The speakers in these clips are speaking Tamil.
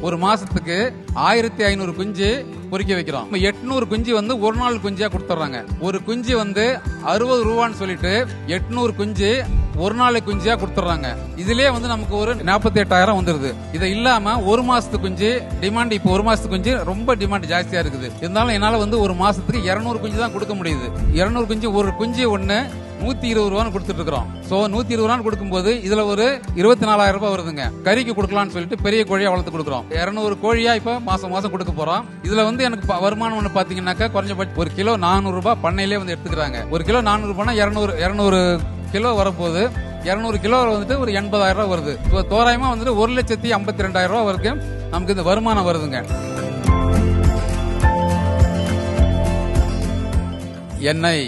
ஒரு மாசத்துக்கு 1500 குஞ்சு பொறிக்க வைக்கிறோம். 800 குஞ்சு வந்து ஒரு நாள் குஞ்சா கொடுத்துறாங்க. ஒரு குஞ்சு வந்து 60 ரூபான்னு சொல்லிட்டு 800 குஞ்சு ஒரு நாள் குஞ்சா கொடுத்துறாங்க. இதுலயே வந்து நமக்கு ஒரு 48,000 வந்துருது. இது இல்லாம ஒரு மாசத்து குஞ்சு டிமாண்ட், இப்போ ஒரு மாசத்து குஞ்சு ரொம்ப டிமாண்ட் ஜாஸ்தியா இருக்குது. இருந்தாலும் என்னால வந்து ஒரு மாசத்துக்கு 200 குஞ்சு தான் கொடுக்க முடியுது. 200 குஞ்சு, ஒரு குஞ்சு ஒண்ணு 120 ரூபான்னு கொடுத்துட்டு இருக்கிறோம். சோ 120 ரூபான்னு கொடுக்கும்போது இதுல ஒரு 24,000 ரூபாய் வருதுங்க. கறிக்கு கொடுக்கலாம்னு சொல்லிட்டு பெரிய கோழியா வளர்த்து கொடுக்குறோம். 200 கோழியா இப்ப மாசம் கொடுக்க போறோம். இதுல வந்து எனக்கு வருமானம் ஒண்ணு பாத்தீங்கன்னாக்கா குறைஞ்சபட்சம் ஒரு கிலோ 400 ரூபாய் பண்ணையிலே வந்து எடுத்துக்கிறாங்க. ஒரு கிலோ 400 ரூபாய்னா 200 கிலோ வரப்போகுது. 200 கிலோ வந்துட்டு ஒரு 80,000 ரூபாய் வருது. தோராயமா வந்துட்டு 1,52,000 ரூபாய் வரைக்கும் நமக்கு இந்த வருமானம் வருதுங்க. என்னை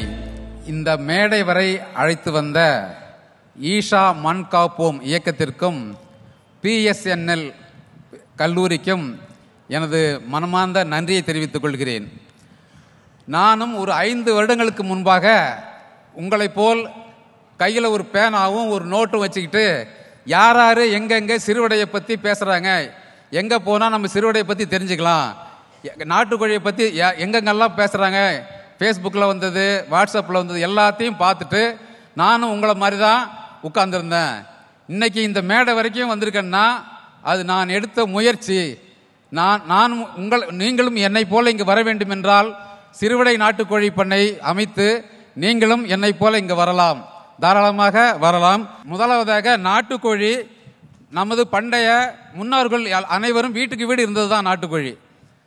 இந்த மேடை வரை அழைத்து வந்த ஈஷா மண் காப்போம் இயக்கத்திற்கும் PSNL கல்லூரிக்கும் எனது மனமார்ந்த நன்றியை தெரிவித்துக் கொள்கிறேன். நானும் ஒரு 5 வருடங்களுக்கு முன்பாக உங்களைப் போல் கையில் ஒரு பேனாவும் ஒரு நோட்டும் வச்சுக்கிட்டு யார் எங்கெங்க சிறுவடையை பற்றி பேசுகிறாங்க, எங்கே போனால் நம்ம சிறுவடையை பற்றி தெரிஞ்சுக்கலாம், நாட்டுக்கோழியை பற்றி எங்கெங்கெல்லாம் பேசுகிறாங்க, ஃபேஸ்புக்கில் வந்தது, வாட்ஸ்அப்பில் வந்தது எல்லாத்தையும் பார்த்துட்டு நானும் உங்களை மாதிரி தான் உட்கார்ந்துருந்தேன். இன்னைக்கு இந்த மேடை வரைக்கும் வந்திருக்கேன்னா அது நான் எடுத்த முயற்சி. நீங்களும் என்னை போல இங்கு வர வேண்டும் என்றால் சிறுவடை நாட்டுக்கோழி பண்ணை அமைத்து நீங்களும் என்னை போல இங்கு வரலாம், தாராளமாக வரலாம். முதலாவதாக நாட்டுக்கோழி நமது பண்டைய முன்னோர்கள் அனைவரும் வீட்டுக்கு வீடு இருந்தது தான் நாட்டுக்கோழி.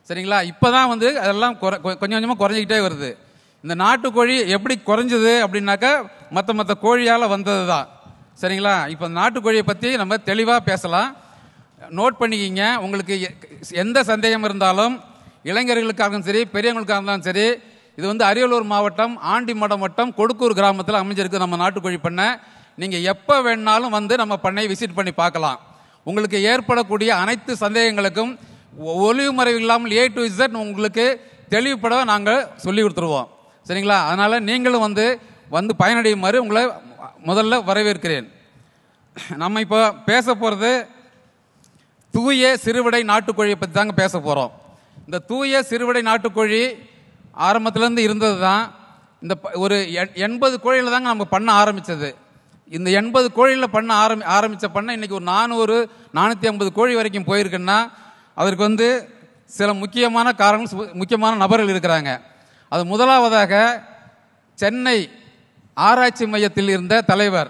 சரிங்களா? இப்பதான் வந்து அதெல்லாம் கொஞ்சம் கொஞ்சமா குறைஞ்சிக்கிட்டே வருது. இந்த நாட்டுக்கோழி எப்படி குறைஞ்சது அப்படின்னாக்கா மற்ற கோழியால வந்தது தான். சரிங்களா? இப்போ நாட்டுக்கோழியை பத்தி நம்ம தெளிவா பேசலாம். நோட் பண்ணிக்கிங்க. உங்களுக்கு எந்த சந்தேகம் இருந்தாலும் இளைஞர்களுக்காகவும் சரி பெரியவங்களுக்காக இருந்தாலும் சரி, இது வந்து அரியலூர் மாவட்டம் ஆண்டிமடம் வட்டம் கொடுக்கூர் கிராமத்தில் அமைஞ்சிருக்கு நம்ம நாட்டுக்கோழி பண்ணை. நீங்க எப்ப வேணாலும் வந்து நம்ம பண்ணையை விசிட் பண்ணி பார்க்கலாம். உங்களுக்கு ஏற்படக்கூடிய அனைத்து சந்தேகங்களுக்கும் ஒளிவு மறைவு இல்லாமல் A to Z உங்களுக்கு தெளிவுபட நாங்கள் சொல்லி கொடுத்துருவோம். சரிங்களா? அதனால நீங்களும் வந்து பயனடையுமாறு உங்களை முதல்ல வரவேற்கிறேன். நம்ம இப்போ பேச போறது தூய சிறுவிடை நாட்டுக்கோழியை பற்றி தாங்க பேச போறோம். இந்த தூய சிறுவிடை நாட்டுக்கோழி ஆரம்பத்திலேருந்து இருந்தது தான். இந்த ஒரு 80 கோழியில் தாங்க நம்ம பண்ண ஆரம்பிச்சது. இந்த 80 கோழியில் பண்ண ஆரம்பிச்ச பண்ண இன்னைக்கு ஒரு 450 கோழி வரைக்கும் போயிருக்குன்னா அதற்கு வந்து சில முக்கியமான காரணங்கள், முக்கியமான நபர்கள் இருக்கிறாங்க. அது முதலாவதாக சென்னை ஆராய்ச்சி மையத்தில் இருந்த தலைவர்,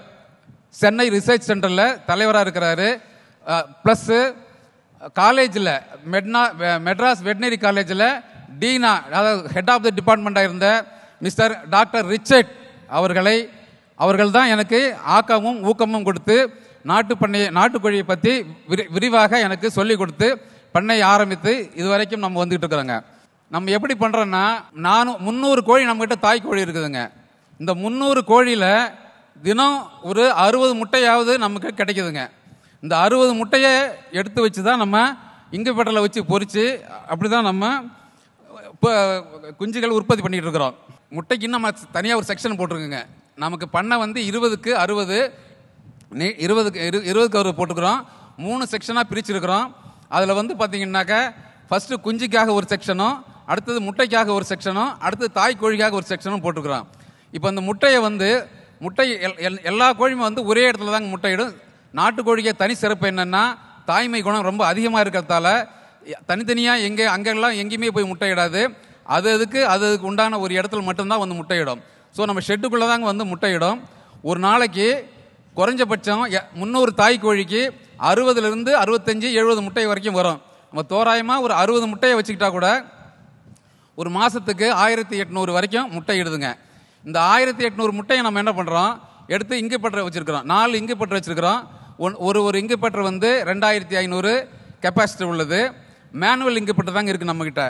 சென்னை ரிசர்ச் சென்டரில் தலைவராக இருக்கிறாரு. பிளஸ் காலேஜில் மெட்ராஸ் வெட்டினரி காலேஜில் டீனா, அதாவது ஹெட் ஆஃப் த டிபார்ட்மெண்ட்டாக இருந்த மிஸ்டர் டாக்டர் ரிச்சர்ட் அவர்கள் தான் எனக்கு ஆக்கமும் ஊக்கமும் கொடுத்து நாட்டுக்கோழியை பற்றி விரிவாக எனக்கு சொல்லிக் கொடுத்து பண்ணை ஆரம்பித்து இதுவரைக்கும் நம்ம வந்துகிட்டு இருக்கிறோங்க. நம்ம எப்படி பண்றோம்னா, 300 கோழி நம்ம கிட்ட தாய் கோழி இருக்குதுங்க. இந்த 300 கோழியில தினம் ஒரு 60 முட்டையாவது நமக்கு கிடைக்குதுங்க. இந்த 60 முட்டையை எடுத்து வச்சு தான் நம்ம இங்குபெட்டரில் வச்சு பொறிச்சு அப்படிதான் நம்ம குஞ்சுகள் உற்பத்தி பண்ணிட்டு இருக்கிறோம். முட்டைக்கு நம்ம தனியாக ஒரு செக்ஷன் போட்டிருக்குங்க. நமக்கு பண்ணை வந்து 20க்கு 60 போட்டுக்கிறோம். 3 செக்ஷனாக பிரிச்சிருக்கிறோம். அதில் வந்து பார்த்தீங்கன்னாக்கா ஃபர்ஸ்ட் குஞ்சுக்காக ஒரு செக்ஷனும், அடுத்தது முட்டைக்காக ஒரு செக்ஷனும், அடுத்தது தாய் கோழிக்காக ஒரு செக்ஷனும் போட்டுக்கிறோம். இப்போ அந்த முட்டையை எல்லா கோழியுமே வந்து ஒரே இடத்துல தாங்க முட்டையிடும். நாட்டுக்கோழிக்கு தனி சிறப்பு என்னன்னா, தாய்மை குணம் ரொம்ப அதிகமாக இருக்கிறதால தனித்தனியாக அங்கெல்லாம் எங்கேயுமே போய் முட்டையிடாது. அதுக்கு உண்டான ஒரு இடத்துல மட்டும்தான் வந்து முட்டையிடும். ஸோ நம்ம ஷெட்டுக்குள்ளே தாங்க வந்து முட்டையிடும். ஒரு நாளைக்கு குறைஞ்சபட்சம் 300 தாய் கோழிக்கு 60லிருந்து 65, 70 முட்டை வரைக்கும் வரும். நம்ம தோராயமாக ஒரு 60 முட்டையை வச்சுக்கிட்டா கூட ஒரு மாதத்துக்கு 1800 வரைக்கும் முட்டை இடுதுங்க. இந்த 1800 முட்டையை நம்ம என்ன பண்ணுறோம், எடுத்து இங்குபெட்டர் வச்சுருக்கிறோம். 4 இங்குபெட்டர் வச்சுருக்கிறோம். ஒரு இங்குபெட்டர் வந்து 2500 கெப்பாசிட்டி உள்ளது. மேனுவல் இங்குபெட்டர் தாங்க இருக்குது நம்மக்கிட்ட.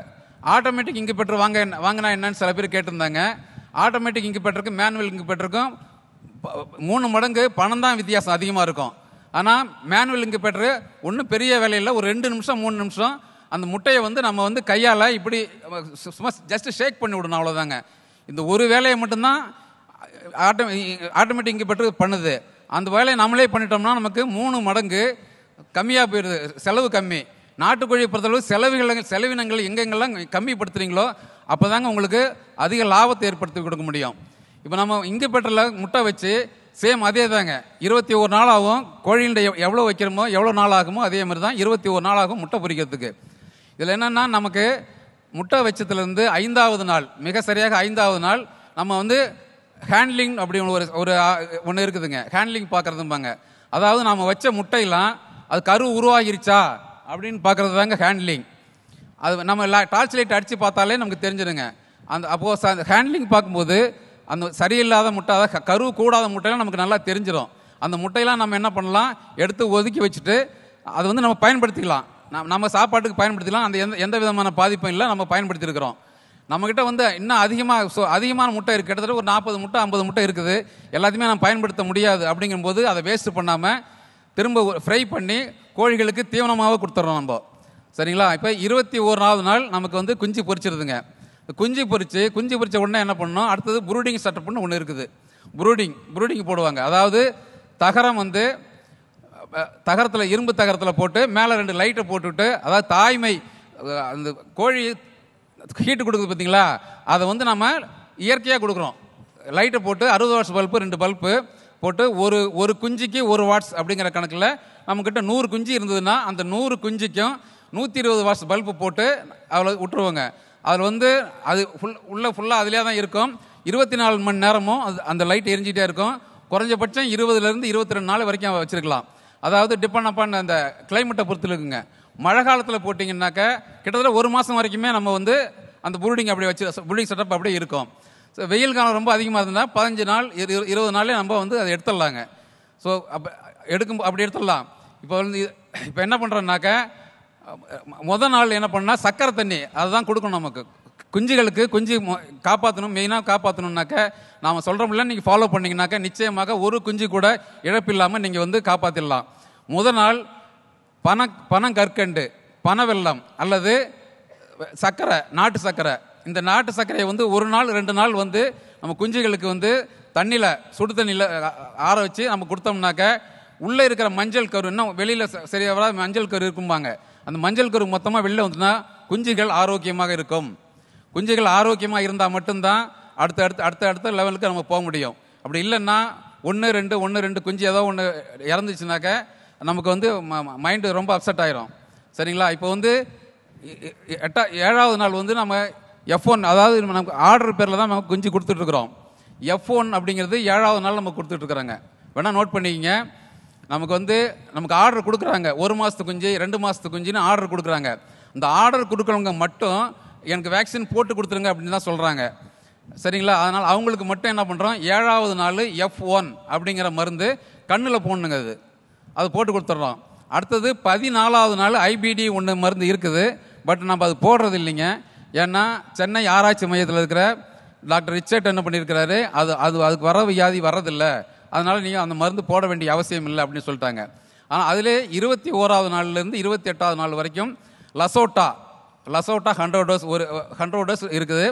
ஆட்டோமேட்டிக் இங்குபெட்டர் வாங்கினா என்னன்னு சில பேர் கேட்டிருந்தாங்க. ஆட்டோமேட்டிக் இங்குபெட்டருக்கும் மேனுவல் இங்குபெட்டருக்கும் 3 மடங்கு பணம் தான் வித்தியாசம் அதிகமாக இருக்கும். ஆனால் மேனுவல் இங்குபெட்டர் ஒன்றும் பெரிய வேலையில் ஒரு 2 நிமிஷம் 3 நிமிஷம் அந்த முட்டையை வந்து நம்ம வந்து கையால் இப்படி சும்மா ஜஸ்ட் ஷேக் பண்ணி விடணும், அவ்வளோதாங்க. இந்த ஒரு வேலையை மட்டும்தான் ஆட்டோமேட்டிக் இங்குபெட்டர் பண்ணுது. அந்த வேலையை நம்மளே பண்ணிட்டோம்னா நமக்கு 3 மடங்கு கம்மியாக போயிடுது, செலவு கம்மி. நாட்டுக்கோழியை பொறுத்தளவு செலவினங்கள் எங்கெங்கெல்லாம் கம்மிப்படுத்துறீங்களோ அப்போ தாங்க உங்களுக்கு அதிக லாபத்தை ஏற்படுத்தி கொடுக்க முடியும். இப்போ நம்ம இங்குபெட்டரில் முட்டை வச்சு சேம் அதே தாங்க 21 நாள் ஆகும். கோழியினுடைய எவ்வளோ வைக்கிறோமோ எவ்வளோ நாள் ஆகுமோ அதே மாதிரி தான் 21 நாள் ஆகும் முட்டை பொரிக்கிறதுக்கு. இதில் என்னென்னா நமக்கு முட்டை வச்சதுலேருந்து 5வது நாள், மிக சரியாக 5வது நாள் நம்ம வந்து ஹேண்ட்லிங் அப்படின்னு ஒரு ஒன்று இருக்குதுங்க. ஹேண்ட்லிங் பார்க்குறதும்பாங்க. அதாவது நம்ம வச்ச முட்டையெல்லாம் அது கரு உருவாகிருச்சா அப்படின்னு பார்க்குறது தாங்க ஹேண்ட்லிங். அது நம்ம டார்ச் லைட் அடித்து பார்த்தாலே நமக்கு தெரிஞ்சிடுங்க. அப்போது ஹேண்ட்லிங் பார்க்கும்போது அந்த சரியில்லாத முட்டை, அதாவது கரு கூடாத முட்டையெல்லாம் நமக்கு நல்லா தெரிஞ்சிடும். அந்த முட்டையெல்லாம் நம்ம என்ன பண்ணலாம், எடுத்து ஒதுக்கி வச்சுட்டு அதை வந்து நம்ம பயன்படுத்திக்கலாம். நம்ம சாப்பாட்டுக்கு பயன்படுத்திக்கலாம். அந்த எந்த விதமான பாதிப்பும் இல்லை, நம்ம பயன்படுத்தியிருக்கிறோம். நம்மக்கிட்ட வந்து இன்னும் அதிகமான முட்டை இருக்குது. கிட்டத்தட்ட ஒரு 40 முட்டை 50 முட்டை இருக்குது. எல்லாத்தையுமே நம்ம பயன்படுத்த முடியாது. அப்படிங்கும்போது அதை வேஸ்ட் பண்ணாமல் திரும்ப ஃப்ரை பண்ணி கோழிகளுக்கு தீவனமாக கொடுத்துட்றோம் நம்ம. சரிங்களா? இப்போ 21வது நாள் நமக்கு வந்து குஞ்சு பொரிச்சிருதுங்க. குஞ்சு பொரிச்ச உடனே என்ன பண்ணணும், அடுத்தது ப்ரூடிங் செட்டப்னு ஒன்று இருக்குது. ப்ரூடிங் போடுவாங்க. அதாவது தகரம் வந்து தகரத்தில், இரும்பு தகரத்தில் போட்டு மேலே 2 லைட்டை போட்டுவிட்டு, அதாவது தாய்மை அந்த கோழி ஹீட்டு கொடுக்குது பார்த்தீங்களா, அதை வந்து நம்ம இயற்கையாக கொடுக்குறோம். லைட்டை போட்டு 60 வாட்ஸ் பல்பு 2 பல்பு போட்டு ஒரு குஞ்சுக்கு 1 வாட்ஸ் அப்படிங்கிற கணக்கில் நம்மக்கிட்ட 100 குஞ்சு இருந்ததுன்னா அந்த 100 குஞ்சுக்கும் 120 வாட்ஸ் பல்பு போட்டு அவளை விட்டுருவோங்க. அதில் வந்து அது ஃபுல்லாக அதிலே தான் இருக்கும். 24 மணி நேரமும் அந்த லைட் எரிஞ்சிட்டே இருக்கும். குறைஞ்சபட்சம் 20லேருந்து 22 நாள் வரைக்கும் வச்சுருக்கலாம். அதாவது டிபெண்ட் அப்பான் அந்த கிளைமேட்டை பொறுத்து இருக்குங்க. மழை காலத்தில் போட்டிங்கன்னாக்க கிட்டத்தட்ட 1 மாதம் வரைக்குமே நம்ம வந்து அந்த ப்ரூடிங் செட்டப் அப்படியே இருக்கும். ஸோ வெயில் காலம் ரொம்ப அதிகமாக இருந்தால் 15 நாள் 20 நாளே நம்ம வந்து அதை எடுத்துடலாங்க. ஸோ அப்படி எடுத்துடலாம். இப்போ என்ன பண்ணுறோன்னாக்க முதல் நாள் என்ன பண்ணால் சக்கரை தண்ணி அதுதான் கொடுக்கணும் நமக்கு. குஞ்சு காப்பாற்றணும். மெயினாக காப்பாற்றணுன்னாக்க நாம் சொல்கிறோம்ல, நீங்கள் ஃபாலோ பண்ணிங்கனாக்கா நிச்சயமாக ஒரு குஞ்சு கூட இழப்பில்லாமல் நீங்கள் வந்து காப்பாற்றிடலாம். முதல் நாள் பனங்கற்கண்டு, பனவெல்லம் அல்லது சர்க்கரை, நாட்டு சர்க்கரை. இந்த நாட்டு சர்க்கரையை வந்து 1 நாள் 2 நாள் வந்து நம்ம குஞ்சுகளுக்கு வந்து சுடு தண்ணியில் ஆற வச்சு நம்ம கொடுத்தோம்னாக்க உள்ளே இருக்கிற மஞ்சள் கரு, இன்னும் வெளியில் சரியாக வராது மஞ்சள் கரு இருக்கும்பாங்க, அந்த மஞ்சள் கரு மொத்தமாக வெளில வந்துன்னா குஞ்சுகள் ஆரோக்கியமாக இருக்கும். குஞ்சுகள் ஆரோக்கியமாக இருந்தால் மட்டும்தான் அடுத்த லெவலுக்கு நம்ம போக முடியும். அப்படி இல்லைன்னா 1-2 குஞ்சு ஏதோ ஒன்று இறந்துச்சுனாக்க நமக்கு வந்து மைண்டு ரொம்ப அப்செட் ஆயிரும். சரிங்களா? இப்போ வந்து 7வது நாள் வந்து நம்ம F1, அதாவது நமக்கு ஆர்டர் பேரில் தான் நம்ம குஞ்சு கொடுத்துட்ருக்குறோம். F1 அப்படிங்கிறது 7வது நாள் நம்ம கொடுத்துட்ருக்குறோங்க. வேணால் நோட் பண்ணிக்கிங்க. நமக்கு ஆர்டர் கொடுக்குறாங்க. 1 மாதத்து குஞ்சு 2 மாதத்து குஞ்சுன்னு ஆர்டர் கொடுக்குறாங்க. அந்த ஆர்டர் கொடுக்குறவங்க மட்டும் எனக்கு வேக்சின் போட்டு கொடுத்துருங்க அப்படின்னு தான் சொல்கிறாங்க. சரிங்களா? அதனால் அவங்களுக்கு மட்டும் என்ன பண்ணுறோம், 7வது நாள் F1 அப்படிங்கிற மருந்து கண்ணில் போடணுங்க. அது போட்டு கொடுத்துட்றோம். அடுத்தது 14வது நாள் IBD ஒன்று மருந்து இருக்குது. பட் நம்ம அது போடுறது இல்லைங்க. ஏன்னா சென்னை ஆராய்ச்சி மையத்தில் இருக்கிற டாக்டர் ரிச்சர்ட் என்ன பண்ணியிருக்கிறாரு, அதுக்கு வர வியாதி வர்றதில்லை, அதனால் நீங்கள் அந்த மருந்து போட வேண்டிய அவசியம் இல்லை அப்படின்னு சொல்லிட்டாங்க. ஆனால் அதிலே 21வது நாள்லேருந்து 28வது நாள் வரைக்கும் லசோட்டா 100 டோஸ், ஒரு 100 டோஸ் இருக்குது.